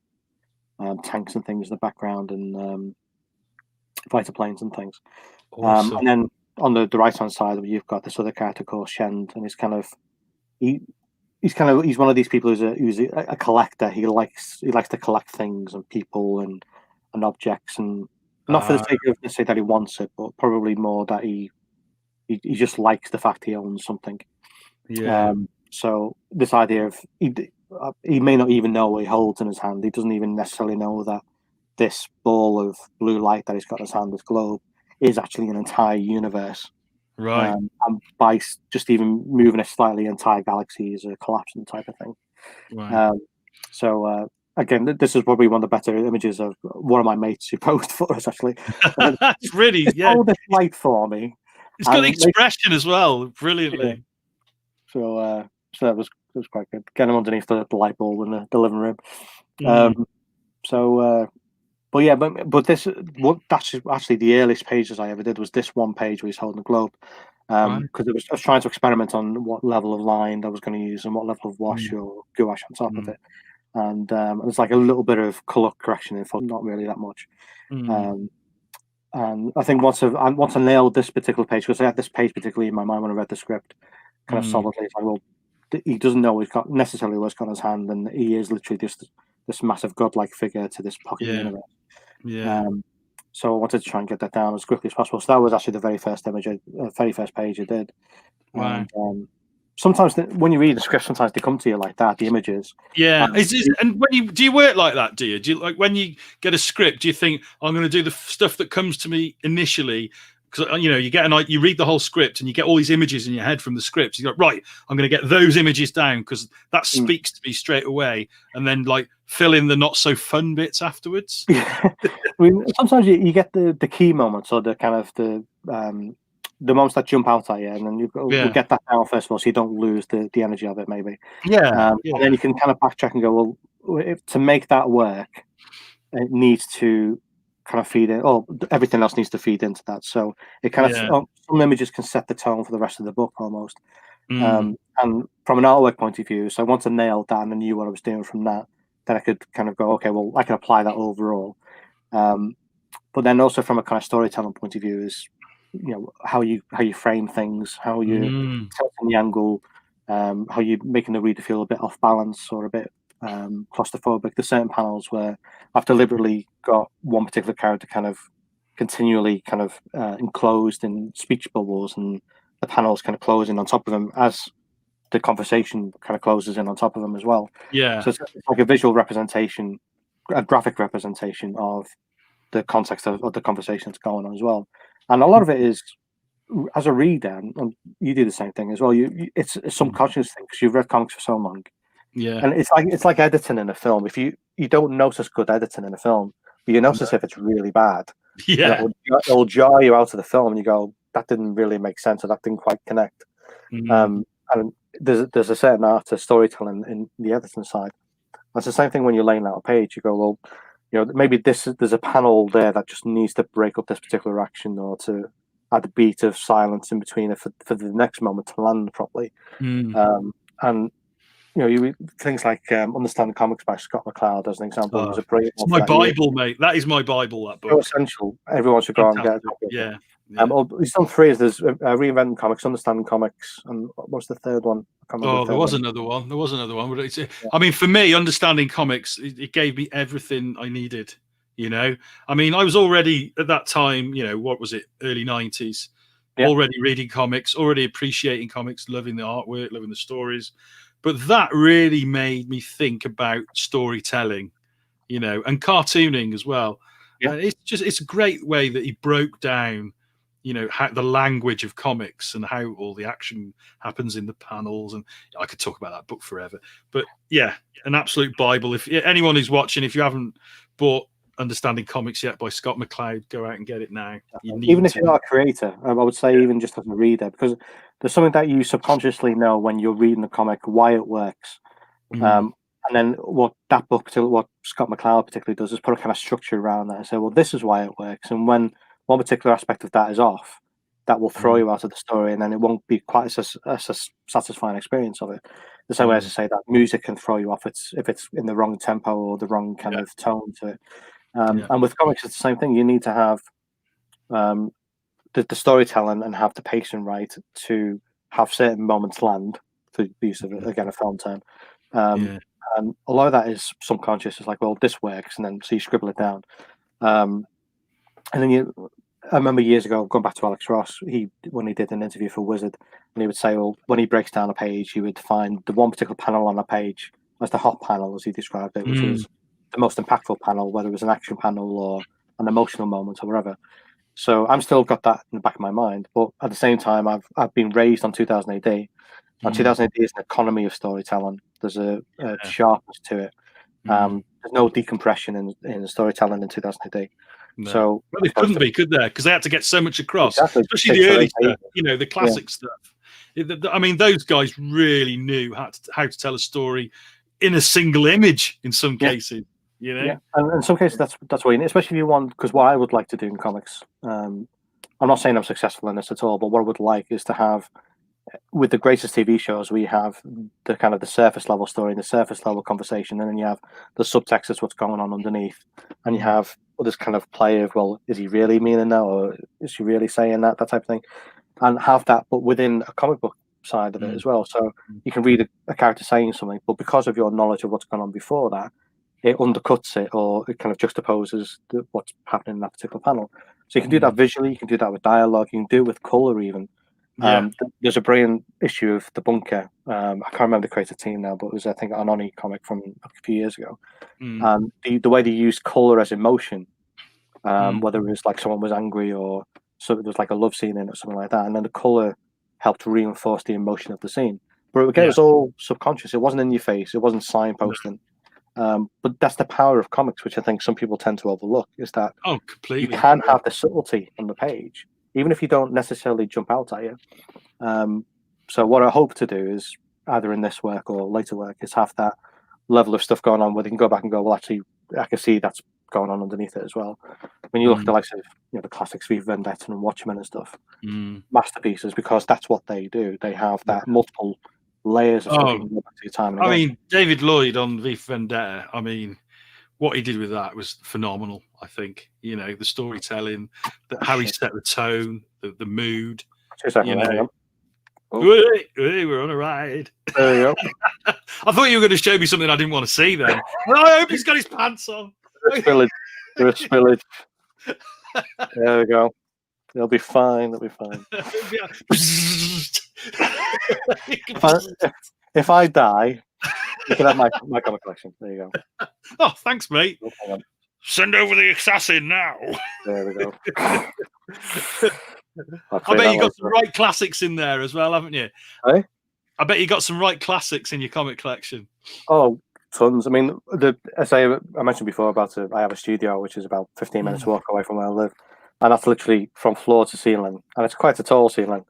tanks and things in the background and fighter planes and things. Awesome. And then on the right hand side, you've got this other character called Shend, and he's kind of he's one of these people who's a collector. He likes to collect things and people and objects, and not for the sake of necessarily that he wants it, but probably more that he just likes the fact he owns something. Yeah. So this idea of he may not even know what he holds in his hand. He doesn't even necessarily know that this ball of blue light that he's got in his hand, this globe, is actually an entire universe. Right. And by just even moving it slightly, entire galaxy is a collapsing type of thing. Right. So again, this is probably one of the better images of one of my mates who posed for us. Actually, That's really, hold this light for me. It's got expression as well, brilliantly. Yeah. So that was quite good. Get him underneath the light bulb in the living room. But that's actually the earliest pages I ever did was this one page where he's holding the globe. Because I was trying to experiment on what level of line I was going to use and what level of wash or gouache on top of it. And it's like a little bit of colour correction in front, not really that much. And I think once I nailed this particular page, because I had this page particularly in my mind when I read the script, kind of solidly. It's like, well, he doesn't know he's got necessarily what's got in his hand, and he is literally just this massive godlike figure to this pocket universe. Yeah. So I wanted to try and get that down as quickly as possible. So that was actually the very first page I did. Wow. And sometimes when you read the script, sometimes they come to you like that, the images. Yeah. And do you work like that? Do you like when you get a script? Do you think I'm going to do the stuff that comes to me initially? Because you get you read the whole script and you get all these images in your head from the script. You go, right, I'm going to get those images down because that speaks to me straight away, and then like fill in the not so fun bits afterwards. I mean, sometimes you get the key moments or the kind of the moments that jump out at you, and then we'll get that down first of all, so you don't lose the energy of it, maybe. And then you can kind of backtrack and go, well, to make that work, it needs to kind of feed in. Oh, everything else needs to feed into that. So it kind of some images can set the tone for the rest of the book almost. And from an artwork point of view, so once I nailed that and I knew what I was doing from that, then I could kind of go, okay, well, I can apply that overall. But then also from a kind of storytelling point of view is, how you frame things, how you tilting the angle, how you're making the reader feel a bit off balance or a bit claustrophobic. There's certain panels where I've deliberately got one particular character kind of continually kind of enclosed in speech bubbles, and the panels kind of closing on top of them as the conversation kind of closes in on top of them as well. Yeah. So it's like a visual representation, a graphic representation of the context of the conversation that's going on as well. And a lot of it is, as a reader, and you do the same thing as well. It's a subconscious thing because you've read comics for so long. Yeah. And it's like editing in a film. If you don't notice good editing in a film, but you notice if it's really bad. Yeah. It'll jar you out of the film, and you go, that didn't really make sense, or that didn't quite connect. And there's a certain art to storytelling in the editing side. That's the same thing when you're laying out a page. You go, well, maybe there's a panel there that just needs to break up this particular action, or to add a beat of silence in between it for the next moment to land properly. And you read things like Understanding Comics by Scott McCloud as an example. Was a brilliant. It's my Bible, mate. That is my Bible. That book. So essential. Everyone should go out and get it. Yeah. He's done three. There's Reinventing Comics, Understanding Comics, and what's the third one? There was another one. But I mean, for me, Understanding Comics, it gave me everything I needed. I mean, I was already at that time, what was it, early 90s, already reading comics, already appreciating comics, loving the artwork, loving the stories. But that really made me think about storytelling, and cartooning as well. Yeah. It's a great way that he broke down, how the language of comics and how all the action happens in the panels. And I could talk about that book forever. But yeah, an absolute Bible. If anyone who's watching, if you haven't bought Understanding Comics yet by Scott McCloud, go out and get it now. Even if you're not a creator, I would say even just as a reader, because there's something that you subconsciously know when you're reading the comic, why it works. And then what that book, what Scott McCloud particularly does, is put a kind of structure around that and say, well, this is why it works. And when one particular aspect of that is off, that will throw you out of the story, and then it won't be quite a satisfying experience of it. The same way as I say that music can throw you off if it's in the wrong tempo or the wrong kind of tone to it. And with comics, it's the same thing. You need to have the storytelling and have the pacing right to have certain moments land for the use of again a film term. Yeah. And a lot of that is subconscious. It's like, well, this works, and then so you scribble it down. And then I remember years ago going back to Alex Ross. When he did an interview for Wizard, and he would say, well, when he breaks down a page, he would find the one particular panel on a page as the hot panel, as he described it, which was the most impactful panel, whether it was an action panel or an emotional moment or whatever. So I'm still got that in the back of my mind, but at the same time, I've been raised on 2000 AD. And 2000 AD is an economy of storytelling. There's a sharpness to it. There's no decompression in the storytelling in 2000 AD. No. So well, it couldn't be, could there? Because they had to get so much across, exactly. especially the early stuff, the classic stuff. I mean, those guys really knew how to tell a story in a single image in some cases. And in some cases that's what you need, especially if you want. Because what I would like to do in comics, I'm not saying I'm successful in this at all, but what I would like is to have, with the greatest TV shows, we have the kind of the surface level story and the surface level conversation, and then you have the subtext of what's going on underneath, and you have this kind of play of, well, is he really meaning that, or is she really saying that type of thing, and have that, but within a comic book side of it as well. So you can read a character saying something, but because of your knowledge of what's gone on before that, it undercuts it, or it kind of juxtaposes what's happening in that particular panel. So you can do that visually, you can do that with dialogue, you can do it with color even. There's a brilliant issue of The Bunker. I can't remember the creative team now, but it was, I think, an Oni comic from a few years ago. And the way they used color as emotion, whether it was like someone was angry or so there was like a love scene in it or something like that, and then the color helped reinforce the emotion of the scene. But again, it was all subconscious. It wasn't in your face. It wasn't signposting. But that's the power of comics, which I think some people tend to overlook, is that completely. You can have the subtlety on the page, even if you don't necessarily jump out at you. So what I hope to do is, either in this work or later work, is have that level of stuff going on where they can go back and go, well, actually, I can see that's going on underneath it as well. When you look at the likes of the classics, V for Vendetta and Watchmen and stuff, masterpieces, because that's what they do. They have that multiple layers of stuff you can go back to your time. I mean, David Lloyd on V for Vendetta, I mean, what he did with that was phenomenal, I think. The storytelling, how he set the tone, the mood. 2 seconds. We're on a ride. There you go. I thought you were going to show me something I didn't want to see then. I hope he's got his pants on. There's spillage. There we go. They'll be fine. They'll be fine. If I die, you can have my comic collection. There you go. Oh, thanks, mate. Send over the assassin now. There we go. I bet you got some right classics in there as well, haven't you? Hey? I bet you got some right classics in your comic collection. Oh, tons. I mean, I mentioned before about I have a studio which is about 15 minutes walk away from where I live, and that's literally from floor to ceiling, and it's quite a tall ceiling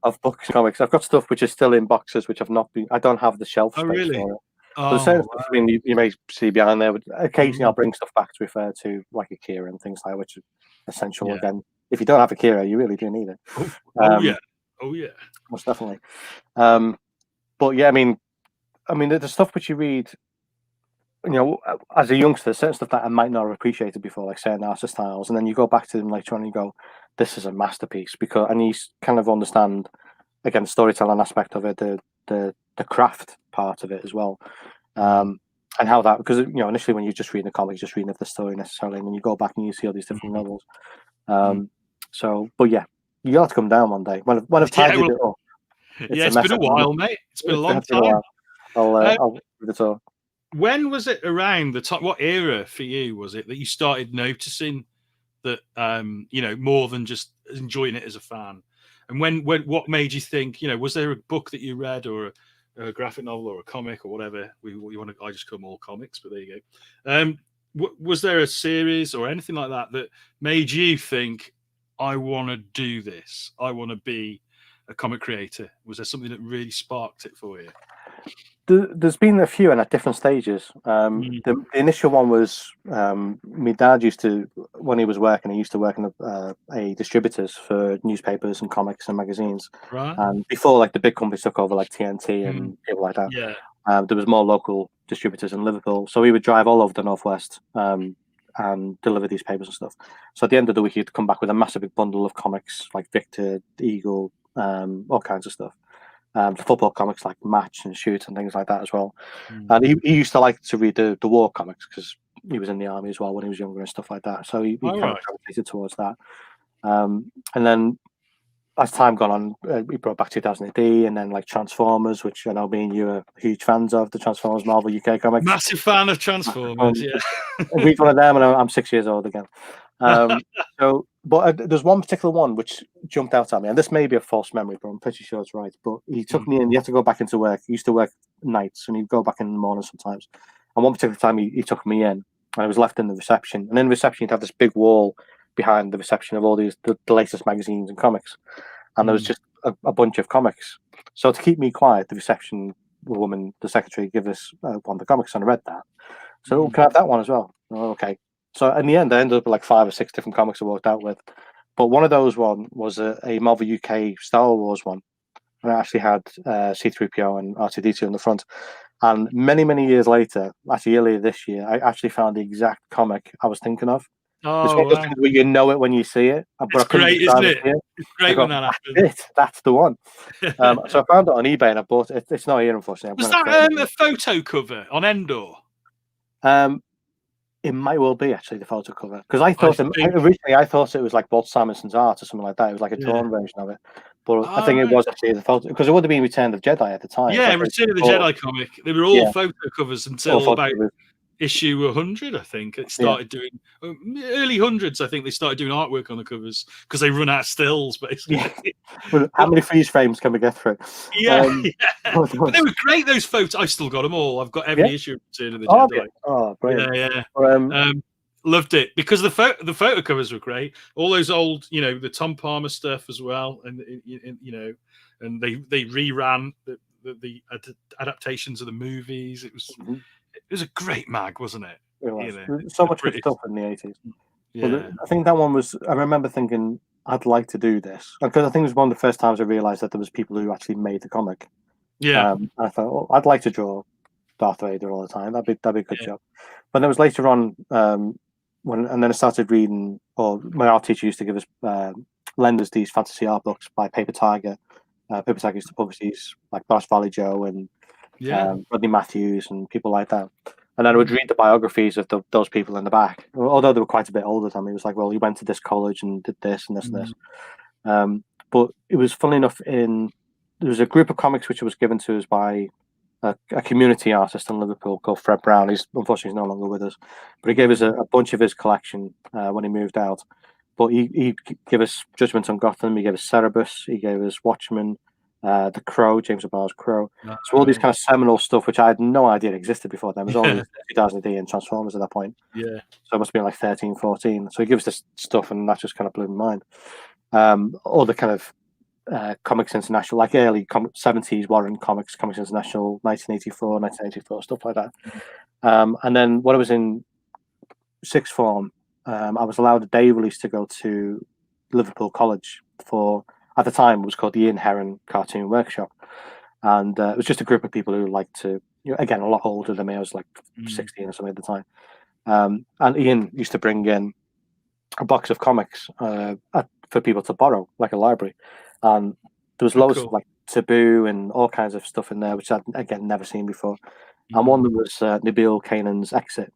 of books and comics. I've got stuff which is still in boxes which I don't have the shelf space really? for it. So stuff, I mean, you may see behind there, but occasionally I'll bring stuff back to refer to, like Akira and things like that, which is essential. Again, if you don't have Akira, you really do need it. Oh yeah, most definitely. But yeah, I mean, the stuff which you read, as a youngster, certain stuff that I might not have appreciated before, like certain artist styles, and then you go back to them later on and you go, "This is a masterpiece," and you kind of understand, again, the storytelling aspect of it, the craft part of it as well, and how that, because initially when you're just reading a comic, you're just reading the story necessarily, and then you go back and you see all these different levels. So, but yeah, you got to come down one day when I've tidied it up. It's been a while, mate. It's been a long time. I'll give it all. When was it around the time? What era for you was it that you started noticing that more than just enjoying it as a fan? And when what made you think? Was there a book that you read, or a graphic novel, or a comic, or whatever? I just call them all comics, but there you go. Was there a series or anything like that made you think, I want to do this? I want to be a comic creator. Was there something that really sparked it for you? There's been a few, and at different stages. The initial one was my dad used to, when he was working, he used to work in a distributors for newspapers and comics and magazines. Right. And before, like, the big companies took over, like TNT and people like that. Yeah. There was more local distributors in Liverpool, so we would drive all over the northwest and deliver these papers and stuff. So at the end of the week, he'd come back with a massive big bundle of comics, like Victor, Eagle, all kinds of stuff. the football comics like Match and Shoot and things like that as well. Mm. And he used to like to read the war comics because he was in the army as well when he was younger and stuff like that. So he kind of gravitated towards that. And then as time gone on, he brought back 2000 AD and then like Transformers, which I know me and you are huge fans of, the Transformers Marvel UK comics. Massive fan of Transformers, yeah. Read one of them and I'm 6 years old again. But there's one particular one which jumped out at me, and this may be a false memory, but I'm pretty sure it's right. But he took me in. You have to go back into work. He used to work nights, and he'd go back in the morning sometimes. And one particular time, he took me in, and I was left in the reception. And in the reception, you'd have this big wall behind the reception of all the latest magazines and comics, and there was just a bunch of comics. So to keep me quiet, the reception woman, the secretary, gave us one of the comics, and I read that. So can I have that one as well? Oh, okay. So in the end, I ended up with like 5 or 6 different comics I worked out with. But one of those was a Marvel UK Star Wars one. And I actually had C-3PO and R2-D2 in the front. And many, many years later, actually earlier this year, I actually found the exact comic I was thinking of. It's one of those things where you know it when you see it. But it's great, isn't it? It's great when that happens. That's the one. So I found it on eBay and I bought it. It's not here, unfortunately. Was that a photo cover on Endor? It might well be actually the photo cover, because I thought originally I thought it was like Walt Simonson's art or something like that. It was like a drawn version of it, but I think it was actually the photo, because it would have been Return of the Jedi at the time. Yeah, Return of the Jedi comic. They were all photo covers until about issue 100, I think. It started doing early hundreds. I think they started doing artwork on the covers because they run out of stills, basically. Yeah. Well, how many freeze frames can we get through? But they were great, those photos. I've still got them all. I've got every issue of Return of the Jedi. Oh, brilliant. Loved it because the photo covers were great. All those old, the Tom Palmer stuff as well, and and they reran the adaptations of the movies. It was a great mag, wasn't it? It was. So much good stuff in the 80s. Yeah. But I think that one was. I remember thinking I'd like to do this, because I think it was one of the first times I realised that there was people who actually made the comic. Yeah. And I thought, I'd like to draw Darth Vader all the time. That'd be a good job. But it was later on and then I started reading. Or my art teacher used to give us lend us these fantasy art books by Paper Tiger. Paper Tiger used to publish these like Boss Valley Joe and Rodney Matthews and people like that. And then I would read the biographies of those people in the back, although they were quite a bit older than me. It was like, well, he went to this college and did this and this and this. But it was funny enough, there was a group of comics which was given to us by a community artist in Liverpool called Fred Brown. Unfortunately, he's no longer with us, but he gave us a bunch of his collection when he moved out. But he gave us Judgment on Gotham, he gave us Cerebus, he gave us Watchmen, The Crow, James O'Barr's Crow. So all these kind of seminal stuff, which I had no idea existed before then. It was only 2000 AD and Transformers at that point. Yeah. So it must have been like 13, 14. So he gives us this stuff, and that just kind of blew my mind. All the kind of Comics International, like early 70s Warren Comics, Comics International, 1984, stuff like that. And then when I was in sixth form, I was allowed a day release to go to Liverpool College for, at the time, it was called the Ian Heron Cartoon Workshop. And it was just a group of people who liked to, again, a lot older than me. I was like 16 or something at the time. And Ian used to bring in a box of comics for people to borrow, like a library. And there was loads of like Taboo and all kinds of stuff in there, which I'd, again, never seen before. And one that was Nabil Kanan's Exit,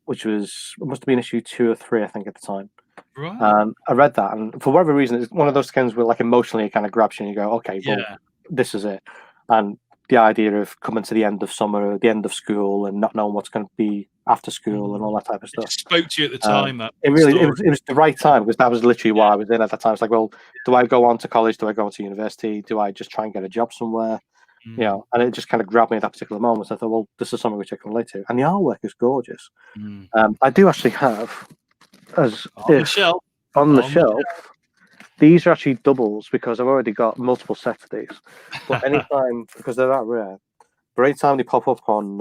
which must have been issue 2 or 3, I think, at the time. Right. I read that, and for whatever reason, it's one of those things where, like, emotionally it kind of grabs you, and you go, okay, well, this is it. And the idea of coming to the end of summer, or the end of school, and not knowing what's going to be after school, and all that type of stuff. It spoke to you at the time. It was the right time, because that was literally why I was in at that time. It's like, well, do I go on to college? Do I go on to university? Do I just try and get a job somewhere? And it just kind of grabbed me at that particular moment. I thought, well, this is something which I can relate to, and the artwork is gorgeous. I do actually have, on the shelf. These are actually doubles, because I've already got multiple sets of these. But anytime, because they're that rare, but anytime they pop up on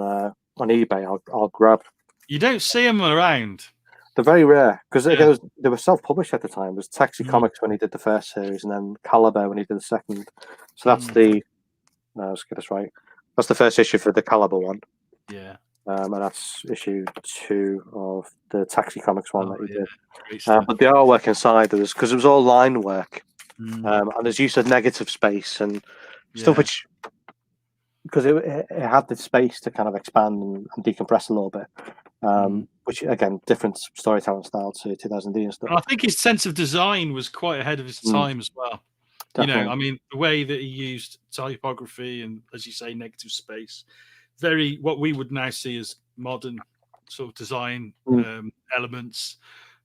eBay, I'll grab. You don't see them around. They're very rare, because they were self-published at the time. It was Taxi Comics when he did the first series, and then Caliber when he did the second. So that's let's get this right. That's the first issue for the Caliber one. Yeah. And that's issue 2 of the Taxi Comics one that he did. But the artwork inside, because it was all line work, And there's use of negative space and stuff which, because it had the space to kind of expand and decompress a little bit, which again, different storytelling style to 2000D and stuff. I think his sense of design was quite ahead of his time as well. Definitely. You know, I mean, the way that he used typography and, as you say, negative space, very what we would now see as modern sort of design elements.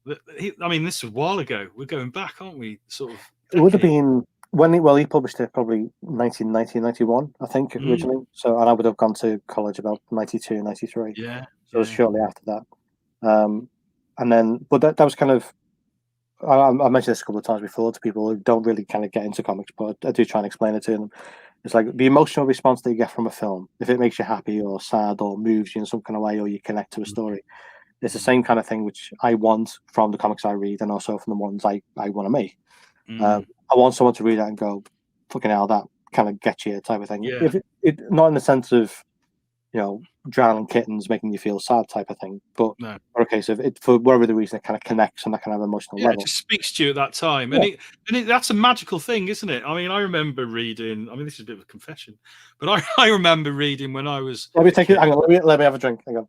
I mean, this was a while ago. We're going back, aren't we? Sort of. It would have been when he published it probably 1991, I think, originally. So, and I would have gone to college about 92, 93. Yeah. So it was shortly after that. And then, but that was kind of, I mentioned this a couple of times before to people who don't really kind of get into comics, but I do try and explain it to them. It's like the emotional response that you get from a film, if it makes you happy or sad or moves you in some kind of way, or you connect to a story, it's the same kind of thing which I want from the comics I read and also from the ones I want to make. I want someone to read it and go, fucking hell, that kind of gets you type of thing. Yeah. If it not in the sense of, you know, drowning kittens making you feel sad type of thing, but for a case of it, for whatever the reason, it kind of connects on that kind of emotional level. It just speaks to you at that time. And that's a magical thing, isn't it? I mean, I remember reading, I mean, this is a bit of a confession, but I remember reading when I was... Let me take it, hang on, let me have a drink, hang on.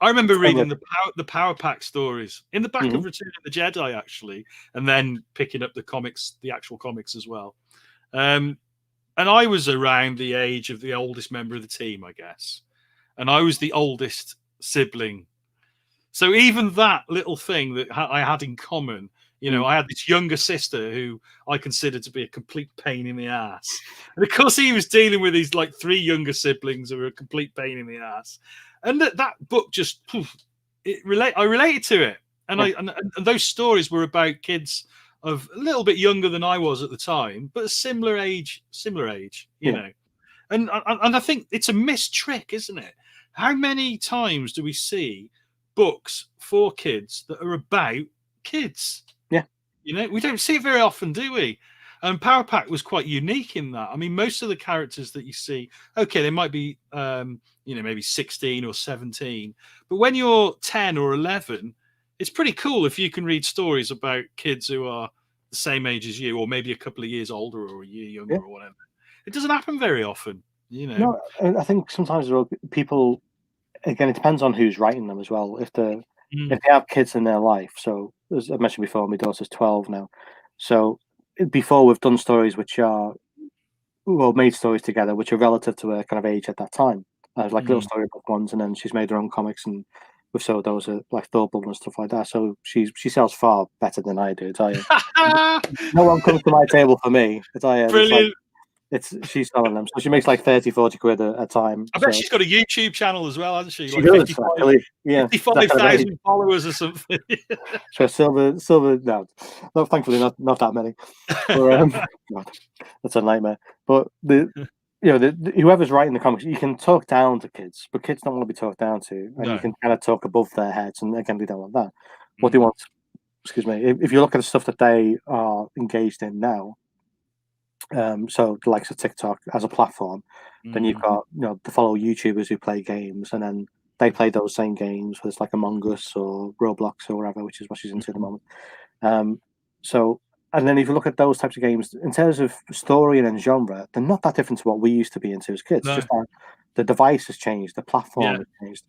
I remember reading the Power Pack stories in the back of Return of the Jedi, actually, and then picking up the comics, the actual comics as well. And I was around the age of the oldest member of the team, I guess. And I was the oldest sibling. So even that little thing that I had in common, you know, I had this younger sister who I considered to be a complete pain in the ass. And of course, he was dealing with these like 3 younger siblings who were a complete pain in the ass. And that book just, I related to it. And and those stories were about kids of a little bit younger than I was at the time, but a similar age, you know. And I think it's a missed trick, isn't it? How many times do we see books for kids that are about kids? Yeah. You know, we don't see it very often, do we? And Power Pack was quite unique in that. I mean, most of the characters that you see, okay, they might be, you know, maybe 16 or 17, but when you're 10 or 11, it's pretty cool if you can read stories about kids who are the same age as you, or maybe a couple of years older or a year younger or whatever. It doesn't happen very often, you know. No, I think sometimes people, again, it depends on who's writing them as well. If they have kids in their life, so as I mentioned before, my daughter's 12 now. So before we've done stories which are, well, made stories together which are relative to her kind of age at that time, like little storybook ones, and then she's made her own comics and we've sold those at like Thought Bubble and stuff like that. So she sells far better than I do. I tell you, no one comes to my table for me. I tell you, brilliant. She's selling them, so she makes like 30-40 quid a time. I bet she's got a YouTube channel as well, hasn't she? She does, actually. Yeah, 55,000 followers or something. So silver. No, thankfully not that many. But, God, that's a nightmare. But whoever's writing the comics, you can talk down to kids, but kids don't want to be talked down to, and you can kind of talk above their heads. And again, they don't want that. What they want, excuse me, if you look at the stuff that they are engaged in now. So the likes of TikTok as a platform, then you've got to follow YouTubers who play games, and then they play those same games, whether it's like Among Us or Roblox or whatever, which is what she's into at the moment. So, and then if you look at those types of games in terms of story and then genre, they're not that different to what we used to be into as kids. Just like the device has changed, the platform has changed,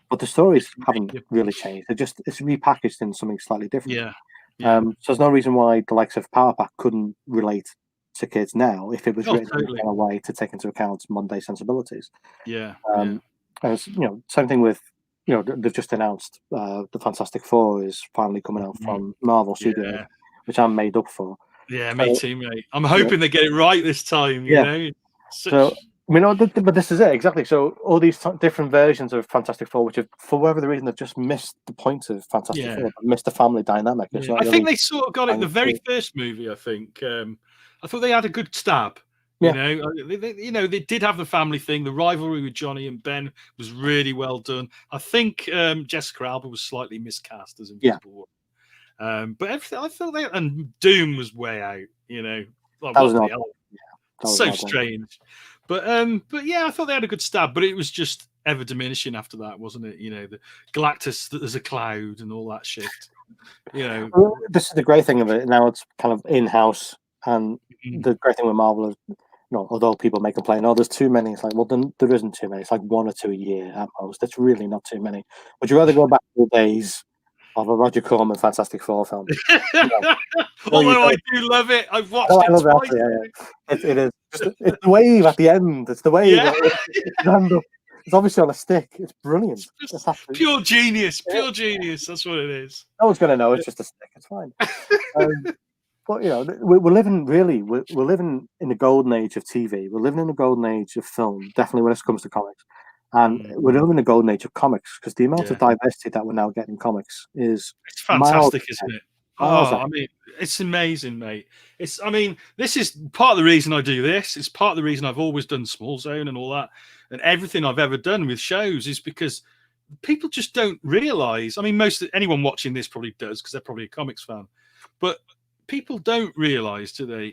but the stories haven't really changed. It's repackaged in something slightly different. So there's no reason why the likes of Power Pack couldn't relate to kids now if it was written in a way to take into account Monday sensibilities. And it's, same thing with, they've just announced the Fantastic Four is finally coming out from Marvel Studios, which I'm made up for. Me too, mate. I'm hoping they get it right this time. You know, so I mean, but this is it exactly. So all these different versions of Fantastic Four, which have, for whatever reason, they've just missed the point of Fantastic Four, missed the family dynamic. I think they sort of got it in the very first movie. I think. I thought they had a good stab. You know, they did have the family thing. The rivalry with Johnny and Ben was really well done. I think Jessica Alba was slightly miscast as Invisible Woman. But everything, I thought and Doom was way out. You know, like, that was so strange. But yeah, I thought they had a good stab. But it was just ever diminishing after that, wasn't it? You know, the Galactus as a cloud and all that shit. You know, Well, this is the great thing of it. Now it's kind of in-house, and mm, the great thing with Marvel is, although people may complain, oh, there's too many. It's like, well, then there isn't too many. It's like 1 or 2 a year at most. That's really not too many. Would you rather go back to the days of a Roger Corman Fantastic Four film? No, no, you although I don't. do love it, I've Oh, watched I it love it. twice. Actually, yeah. It is. It's the wave at the end. It's the wave. Yeah, It's obviously on a stick. It's brilliant. it's just It's absolutely. pure genius, pure genius. That's what it is. No one's going to know. It's just a stick. It's fine. Um, But we're living really. We're living in the golden age of TV. We're living in the golden age of film. Definitely when it comes to comics, and Mm, we're living in the golden age of comics because the amount of yeah, diversity that we're now getting in comics is it's miles fantastic, isn't it? miles Oh, ahead. I mean, it's amazing, mate. I mean, this is part of the reason I do this. It's part of the reason I've always done Small Zone and all that, and everything I've ever done with shows is because people just don't realize. I mean, anyone watching this probably does because they're probably a comics fan, but people don't realize, do they?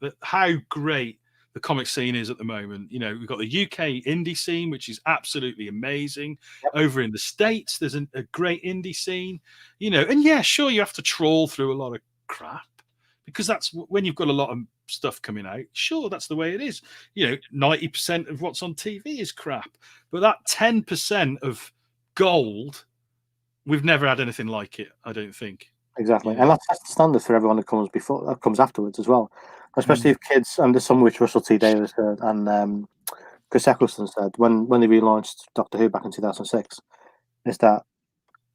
That how great the comic scene is at the moment. We've got the UK indie scene, which is absolutely amazing. Yep, Over in the States, there's a great indie scene. And yeah, sure, you have to trawl through a lot of crap because that's when you've got a lot of stuff coming out. Sure, that's the way it is. 90% of what's on TV is crap, but that 10% of gold, we've never had anything like it, I don't think. exactly, and that's the standard for everyone that comes afterwards as well. Especially Mm, if kids, and there's some which Russell T Davies said, and Chris Eccleston said when they relaunched Doctor Who back in 2006, is that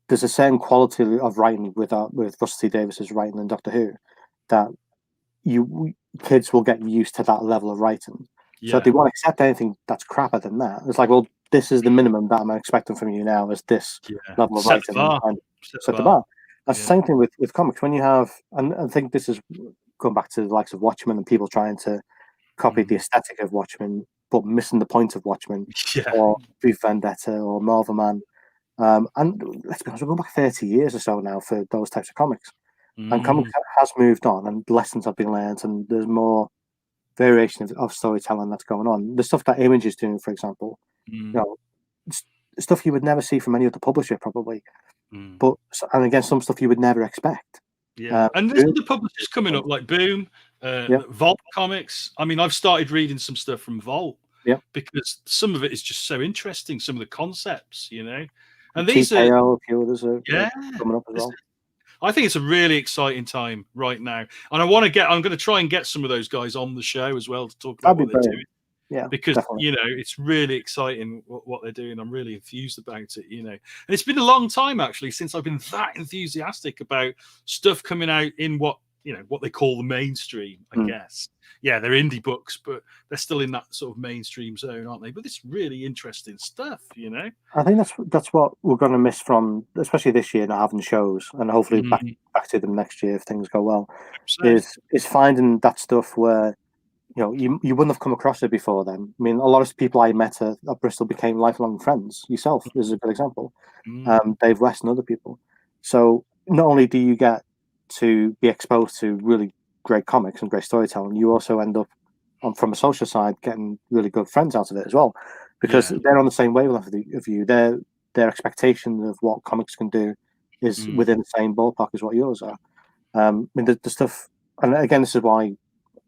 there's a certain quality of writing with Russell T Davis's writing in Doctor Who that kids will get used to that level of writing. So if yeah, they won't accept anything that's crapper than that, it's like, well, this is the minimum that I'm expecting from you now, is this yeah. level of Set the writing, bar. and Set the set the bar. bar. That's the Yeah. same thing with comics. When you have, and I think this is going back to the likes of Watchmen and people trying to copy the Mm. aesthetic of Watchmen, but missing the point of Watchmen, Yeah. or V Vendetta, or Marvel Man. And let's be honest, we're going back 30 years or so now for those types of comics. And comics Mm. has moved on, and lessons have been learned, and there's more variation of storytelling that's going on. The stuff that Image is doing, for example, you Mm. know, it's stuff you would never see from any other publisher, probably. Mm. But and again, some stuff you would never expect. Yeah. And there's Boom, other publishers coming up like Boom, yeah, Vault Comics. I mean, I've started reading some stuff from Vault yeah. because some of it is just so interesting, some of the concepts. And these are, TKO, a few others are yeah, coming up as this- well. I think it's a really exciting time right now. And I'm going to try and get some of those guys on the show as well to talk about That'd be what they're doing. brilliant. Yeah, Because definitely. it's really exciting what they're doing. I'm really enthused about it. And it's been a long time actually since I've been that enthusiastic about stuff coming out in what they call the mainstream, I guess. Yeah, they're indie books, but they're still in that sort of mainstream zone, aren't they? But it's really interesting stuff. I think that's what we're going to miss from, especially this year, not having shows, and hopefully Mm, back to them next year if things go well. so Is finding that stuff where you wouldn't have come across it before then. I mean, a lot of people I met at Bristol became lifelong friends. Yourself is a good example. mm, Dave West and other people. So not only do you get to be exposed to really great comics and great storytelling, you also end up from a social side getting really good friends out of it as well, because yeah, they're on the same wavelength of you. Their expectation of what comics can do is mm, within the same ballpark as what yours are. I mean, the stuff, and again, this is why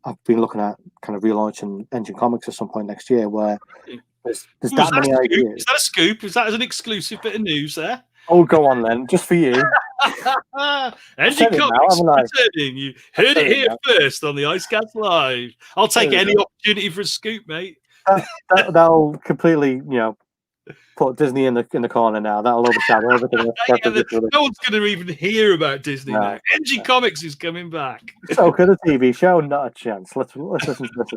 I've been looking at kind of relaunching Engine Comics at some point next year, where there's Was that that a many scoop? ideas. Is that a scoop? Is that an exclusive bit of news there? Oh, go on then, just for you. I've Engine said it now, Comics haven't I? returning. You I've heard said it it here now. first on the Icecast Live. I'll take There we any go. opportunity for a scoop, mate. That'll completely, put Disney in the corner now. That'll overshadow everything. Yeah, no one's going to even hear about Disney now. No. Engine Comics is coming back. So could a TV show? Not a chance. Let's listen to this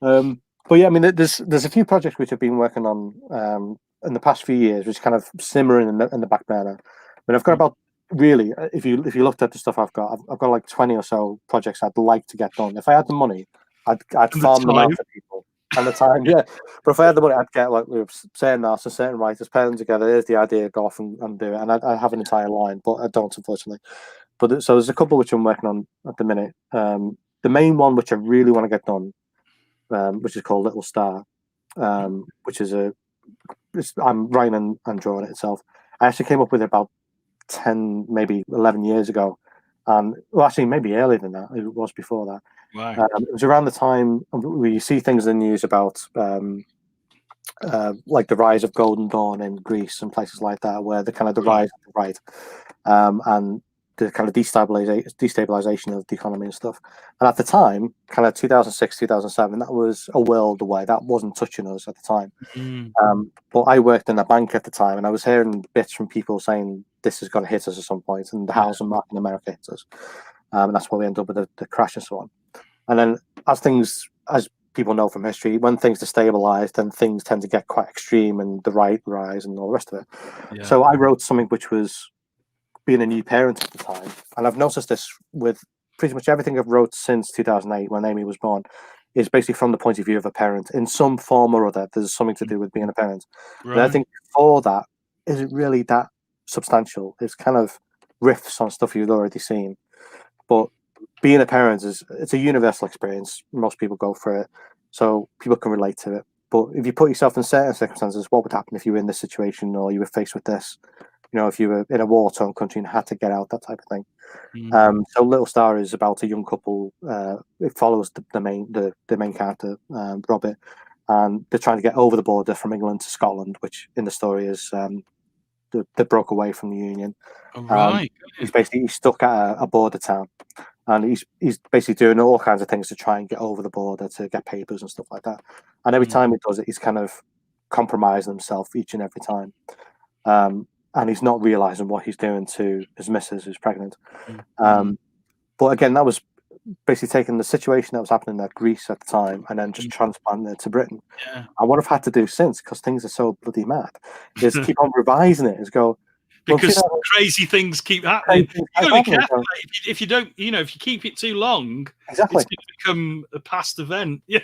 instead. But yeah, I mean, there's a few projects which I've been working on in the past few years, which kind of simmering in the back burner. I mean, I've got about, really, if you looked at the stuff I've got like 20 or so projects I'd like to get done. If I had the money, I'd And the farm them out time. to people. And the time, yeah. But if I had the money, I'd get like certain artists and certain writers, pair them together. Here's the idea, go off and do it. And I have an entire line, but I don't, unfortunately. But so there's a couple which I'm working on at the minute. The main one which I really want to get done, which is called Little Star, which is I'm writing and drawing it itself. I actually came up with it about 10, maybe 11 years ago. Well, actually, maybe earlier than that. It was before that. Wow. It was around the time where you see things in the news about like the rise of Golden Dawn in Greece and places like that, where the kind of the rise of the right, and the kind of destabilization of the economy and stuff. And at the time, kind of 2006, 2007, that was a world away. That wasn't touching us at the time. But I worked in a bank at the time, and I was hearing bits from people saying this is going to hit us at some point, and the housing market in America hits us. And that's why we end up with the crash and so on. And then as people know from history, when things destabilize, then things tend to get quite extreme, and the right rise and all the rest of it. Yeah. So I wrote something which was being a new parent at the time, and I've noticed this with pretty much everything I've wrote since 2008, when Amy was born, is basically from the point of view of a parent in some form or other. There's something to do with being a parent. Right. And I think before that, isn't really that substantial. It's kind of riffs on stuff you've already seen, but being a parent it's a universal experience. Most people go through it, so people can relate to it. But if you put yourself in certain circumstances, what would happen if you were in this situation, or you were faced with this? You know, if you were in a war-torn country and had to get out, that type of thing. So Little Star is about a young couple. It follows the main character, Robert, and they're trying to get over the border from England to Scotland, which in the story is they broke away from the Union. Right. He's stuck at a border town, and he's basically doing all kinds of things to try and get over the border to get papers and stuff like that. And every time he does it, he's kind of compromising himself each and every time. And he's not realizing what he's doing to his missus, who's pregnant. But again, that was basically taking the situation that was happening at Greece at the time and then just transplanting it to Britain. Yeah. And what I've had to do since, because things are so bloody mad, is keep on revising it. Is go because crazy things keep happening. You've got to be careful. If you don't, if you keep it too long, exactly, it's going to become a past event. Yeah.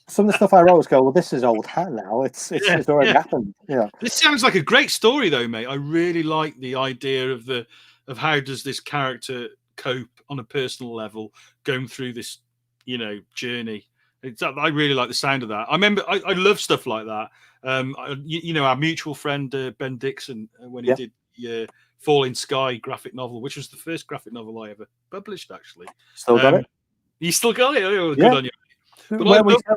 Some of the stuff I wrote was go, well, this is old hat now. It's already happened. Yeah. This sounds like a great story, though, mate. I really like the idea of how does this character cope on a personal level going through this, journey. I really like the sound of that. I remember I love stuff like that. Our mutual friend Ben Dixon, when he did Falling Sky graphic novel, which was the first graphic novel I ever published, actually. Still got it? You still got it? Oh, good on you. But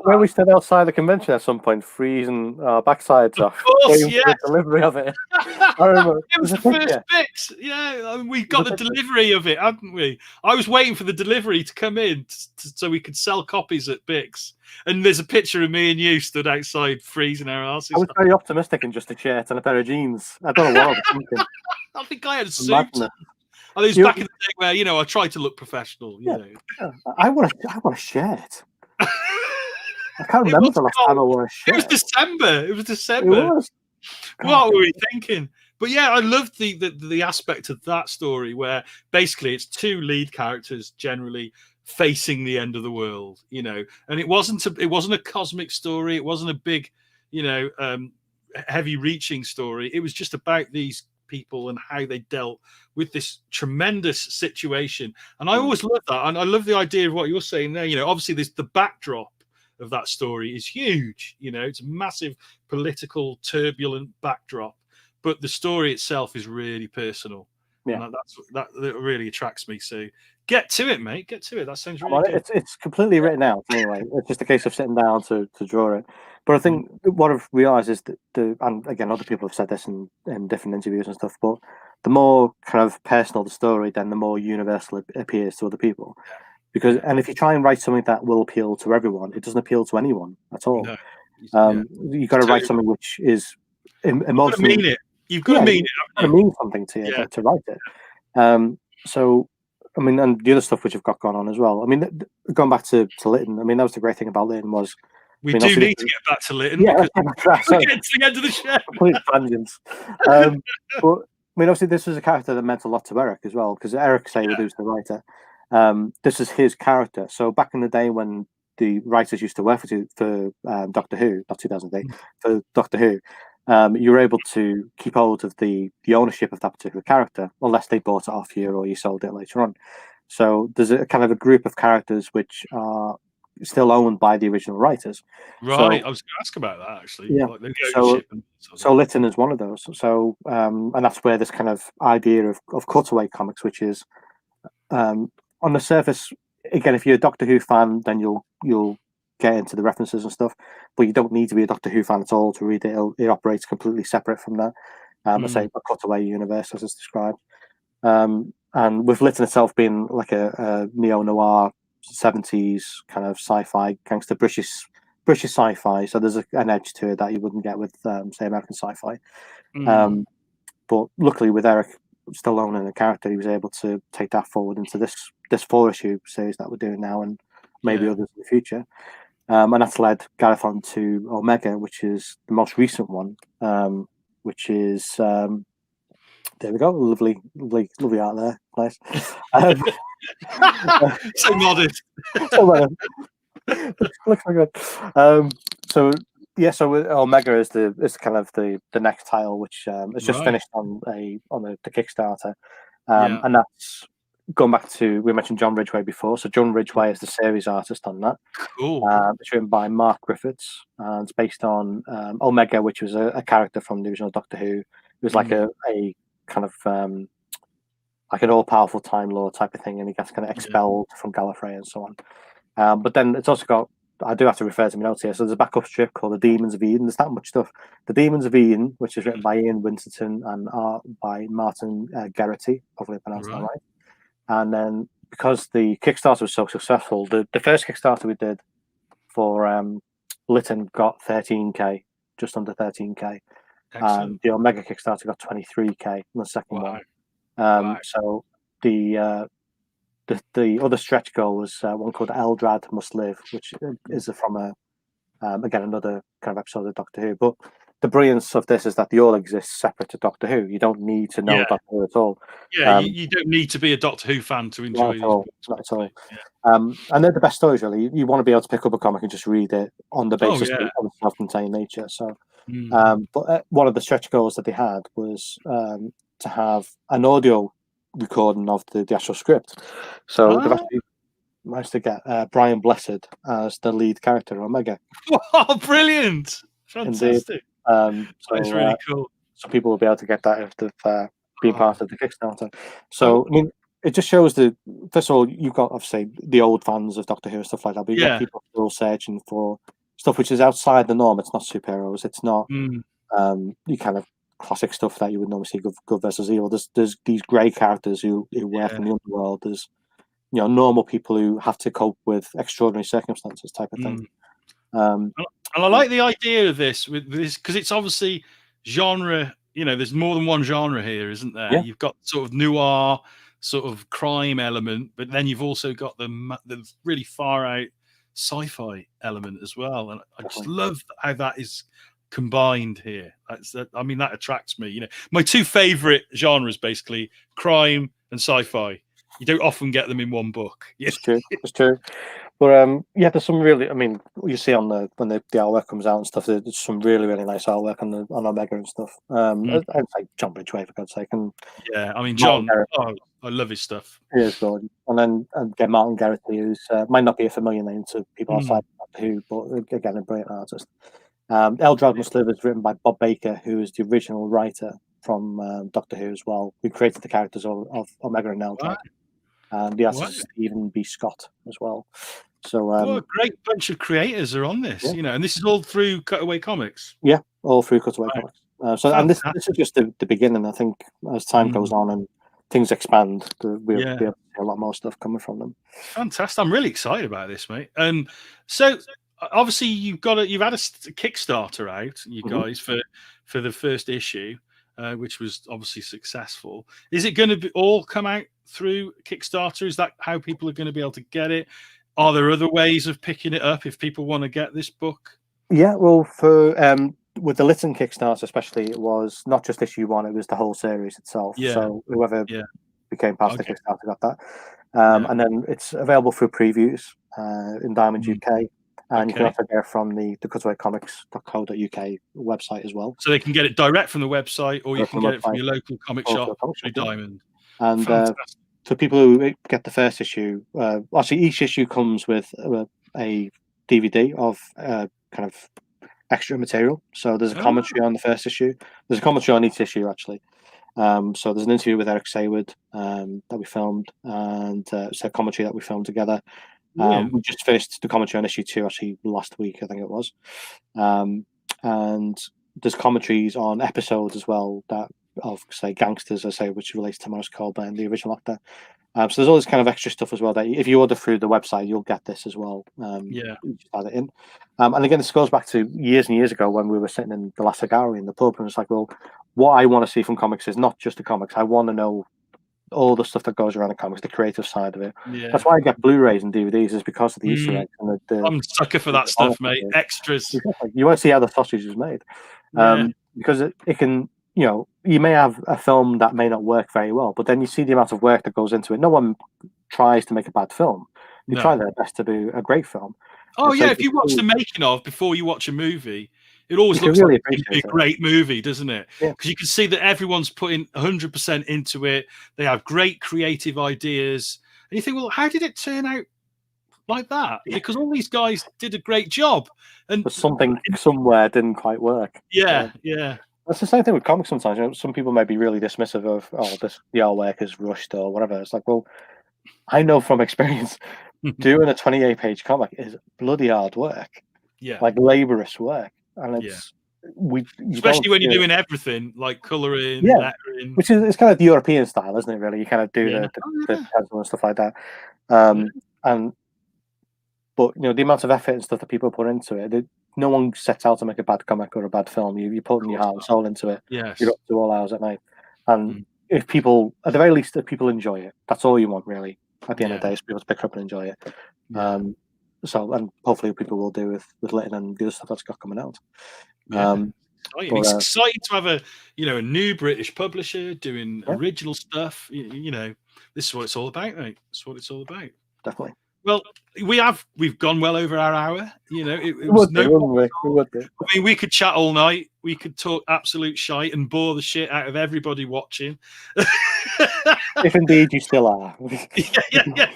where we stood outside the convention at some point, freezing our backsides off, waiting for the delivery of it. I remember it was the first bits. Yeah, we got the delivery of it, hadn't we? I was waiting for the delivery to come in so we could sell copies at Bix. And there's a picture of me and you stood outside freezing our asses. I was very optimistic in just a shirt and a pair of jeans. I don't know what I was thinking. I think I had a suit. It was back in the day where I tried to look professional. You know. I want a shirt. I can't remember the last time I wore a shirt. It was December. It was. What were we thinking? But yeah, I loved the aspect of that story where basically it's two lead characters generally facing the end of the world, and it wasn't a cosmic story. It wasn't a big, heavy reaching story. It was just about these people and how they dealt with this tremendous situation. And I always love that. And I love the idea of what you're saying there. Obviously there's the backdrop of that story is huge. It's a massive political turbulent backdrop, but the story itself is really personal. Yeah, that really attracts me. So get to it, mate. Get to it. That sounds really good. It's completely written out anyway. It's just a case of sitting down to draw it. But I think what I've realised is that and again, other people have said this in different interviews and stuff, but the more kind of personal the story, then the more universal it appears to other people. And if you try and write something that will appeal to everyone, it doesn't appeal to anyone at all. No. You've got to write something which is emotionally. You've got to mean it. You've got to mean it. You've got to mean something to you to write it. So, I mean, and the other stuff which I've got going on as well. I mean, going back to Lytton, I mean, that was the great thing about Lytton was. We do need to get back to Lytton. Yeah, we're getting to the end of the show. Complete tangents. But I mean, obviously, this was a character that meant a lot to Eric as well, because Eric Saywood, who's the writer, this is his character. So back in the day when the writers used to work for Doctor Who, not 2008, for Doctor Who, you were able to keep hold of the ownership of that particular character, unless they bought it off you or you sold it later on. So there's a kind of a group of characters which are still owned by the original writers. Right. So, I was going to ask about that actually. yeah. Like the So, ownership and so Lytton is one of those. So, and that's where this kind of idea of Cutaway comics, which is on the surface, again, if you're a Doctor Who fan, then you'll get into the references and stuff, but you don't need to be a Doctor Who fan at all to read it. It operates completely separate from that. I say a Cutaway universe as it's described. And with Lytton itself being like a neo-noir 70s kind of sci-fi gangster British sci-fi, so there's an edge to it that you wouldn't get with say American sci-fi. But luckily with Eric still owning the character, he was able to take that forward into this 4-issue series that we're doing now, and maybe others in the future. And that's led Gareth on to Omega, which is the most recent one, which is there we go, lovely art there, nice. So modest. Looks very good. So Omega is kind of the next title, which is just finished on the Kickstarter, and that's going back to, we mentioned John Ridgway before. So John Ridgway is the series artist on that. Cool. It's written by Mark Griffiths, and it's based on Omega, which was a character from the original Doctor Who. It was like a kind of like an all-powerful Time Lord type of thing, and he gets kind of expelled from Gallifrey and so on. But then it's also got, I do have to refer to my notes here, so there's a backup strip called The Demons of Eden. There's that much stuff. The Demons of Eden, which is written by Ian Winterton and art by Martin Geraghty, hopefully I pronounced that right. And then because the Kickstarter was so successful, the first Kickstarter we did for Lytton got 13k, just under 13k. And the Omega Kickstarter got 23k in the second one. So the other stretch goal was one called Eldrad Must Live, which is from again another kind of episode of Doctor Who. But the brilliance of this is that they all exist separate to Doctor Who. You don't need to know Doctor Who at all. Yeah, you don't need to be a Doctor Who fan to enjoy these books. Not at all. And they're the best stories, really. You want to be able to pick up a comic and just read it on the basis of the self-contained nature. So, but one of the stretch goals that they had was to have an audio recording of the actual script. So they've actually managed to get Brian Blessed as the lead character, Omega. Oh, brilliant! Fantastic. That's really cool. So people will be able to get that if they've been part of the Kickstarter. So I mean, it just shows that, first of all, you've got obviously the old fans of Doctor Who and stuff like that, but you've got people still searching for stuff which is outside the norm. It's not superheroes. It's not you kind of classic stuff that you would normally see, good versus evil. There's these grey characters who work in the underworld. There's normal people who have to cope with extraordinary circumstances type of thing. And I like the idea of this with this, because it's obviously genre. There's more than one genre here, isn't there? Yeah. You've got sort of noir, sort of crime element, but then you've also got the really far out sci-fi element as well. And I just love how that is combined here. That attracts me. My two favorite genres, basically crime and sci-fi. You don't often get them in one book. It's true. But there's some really, you see on when the artwork comes out and stuff, there's some really, really nice artwork on Omega and stuff. I'd say John Ridgway, for God's sake. And John, I love his stuff. He is good. And then again, Martin Geraghty, who's might not be a familiar name to people outside Who, but again, a brilliant artist. Eldrad Must Live is written by Bob Baker, who is the original writer from Doctor Who as well, who created the characters of Omega and Eldrad. Wow. And the artist is Stephen B. Scott as well. So a great bunch of creators are on this, and this is all through Cutaway Comics. Yeah, all through Cutaway Comics. And this is just the beginning. I think as time goes on and things expand, we'll be able to see a lot more stuff coming from them. Fantastic! I'm really excited about this, mate. So obviously you've had a Kickstarter out, you guys, for the first issue. Which was obviously successful. Is it going to all come out through Kickstarter? Is that how people are going to be able to get it? Are there other ways of picking it up if people want to get this book? Yeah, well, for with the Lytton Kickstarter especially, it was not just issue 1; it was the whole series itself. Yeah. So whoever became part of the Kickstarter got that, and then it's available through previews in Diamond UK. And you can also get it from the cutawaycomics.co.uk website as well. So they can get it direct from the website, or you can get it from your local comic shop through Diamond. And for people who get the first issue, actually each issue comes with a DVD of kind of extra material. So there's a commentary on the first issue. There's a commentary on each issue, actually. So there's an interview with Eric Saywood that we filmed, and it's a commentary that we filmed together. We just finished the commentary on issue 2 actually last week, I think it was. And there's commentaries on episodes as well that of, say, Gangsters, I say, which relates to Morris Colburn, the original actor. So there's all this kind of extra stuff as well that if you order through the website, you'll get this as well. You just add it in. And again, this goes back to years and years ago when we were sitting in the Lassa Gallery in the pub, and it's like, well, what I want to see from comics is not just the comics. I want to know all the stuff that goes around the comics, the creative side of it. Yeah. That's why I get Blu-rays and DVDs, is because of the Easter eggs. And I'm a sucker for that stuff, mate. Extras. You want to see how the sausage is made. Because it can, you may have a film that may not work very well, but then you see the amount of work that goes into it. No one tries to make a bad film. They try their best to do a great film. Oh, yeah, if you watch the making of before you watch a movie, it always looks like a great movie, doesn't it? Because you can see that everyone's putting 100% into it. They have great creative ideas. And you think, well, how did it turn out like that? Because all these guys did a great job. But something somewhere didn't quite work. Yeah. That's the same thing with comics sometimes. Some people may be really dismissive of, the artwork is rushed or whatever. It's like, well, I know from experience, doing a 28-page comic is bloody hard work. Yeah. Like laborious work. And it's especially when you're doing everything like colouring, lettering, which is it's kind of the European style, isn't it? Really, you kind of do the pencil and stuff like that. But the amount of effort and stuff that people put into it, no one sets out to make a bad comic or a bad film. You put your heart and soul into it. Yes. You're up to all hours at night, and if people, at the very least, if people enjoy it, that's all you want, really. At the end of the day, is people to pick up and enjoy it. So, and hopefully people will do with Lytton and the other stuff that's got coming out. It's exciting to have a new British publisher doing original stuff. This is what it's all about, mate. It's what it's all about. Definitely. Well, we've gone well over our hour. It was we would do. I mean, we could chat all night. We could talk absolute shite and bore the shit out of everybody watching. If indeed you still are. yeah.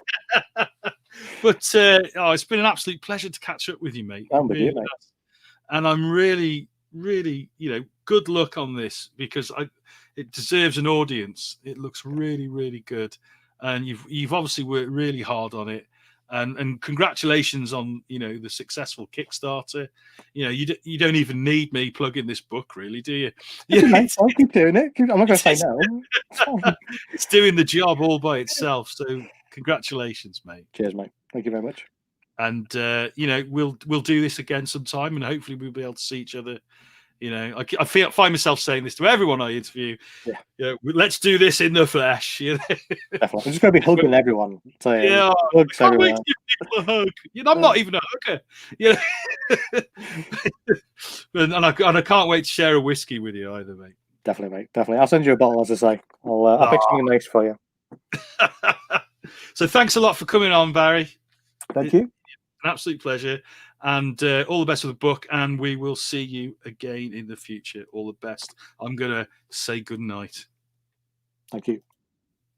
But it's been an absolute pleasure to catch up with you, mate. I'm with you, mate. And I'm really, really, good luck on this, because it deserves an audience. It looks really, really good, and you've obviously worked really hard on it. And congratulations on the successful Kickstarter. You don't even need me plugging this book, really, do you? I'll keep doing it. I'm not going to say no. It's doing the job all by itself. So congratulations, mate. Cheers, mate. Thank you very much. And we'll do this again sometime, and hopefully we'll be able to see each other. I find myself saying this to everyone I interview. Let's do this in the flesh. Definitely. I'm just going to be hugging everyone. Hugs everyone. A hug. I'm not even a hugger. And I can't wait to share a whiskey with you either, mate. Definitely, mate. Definitely. I'll send you a bottle, as I say. I'll pick something nice for you. So thanks a lot for coming on, Barry. Thank you. An absolute pleasure. And all the best with the book, and we will see you again in the future. All the best. I'm going to say good night. Thank you.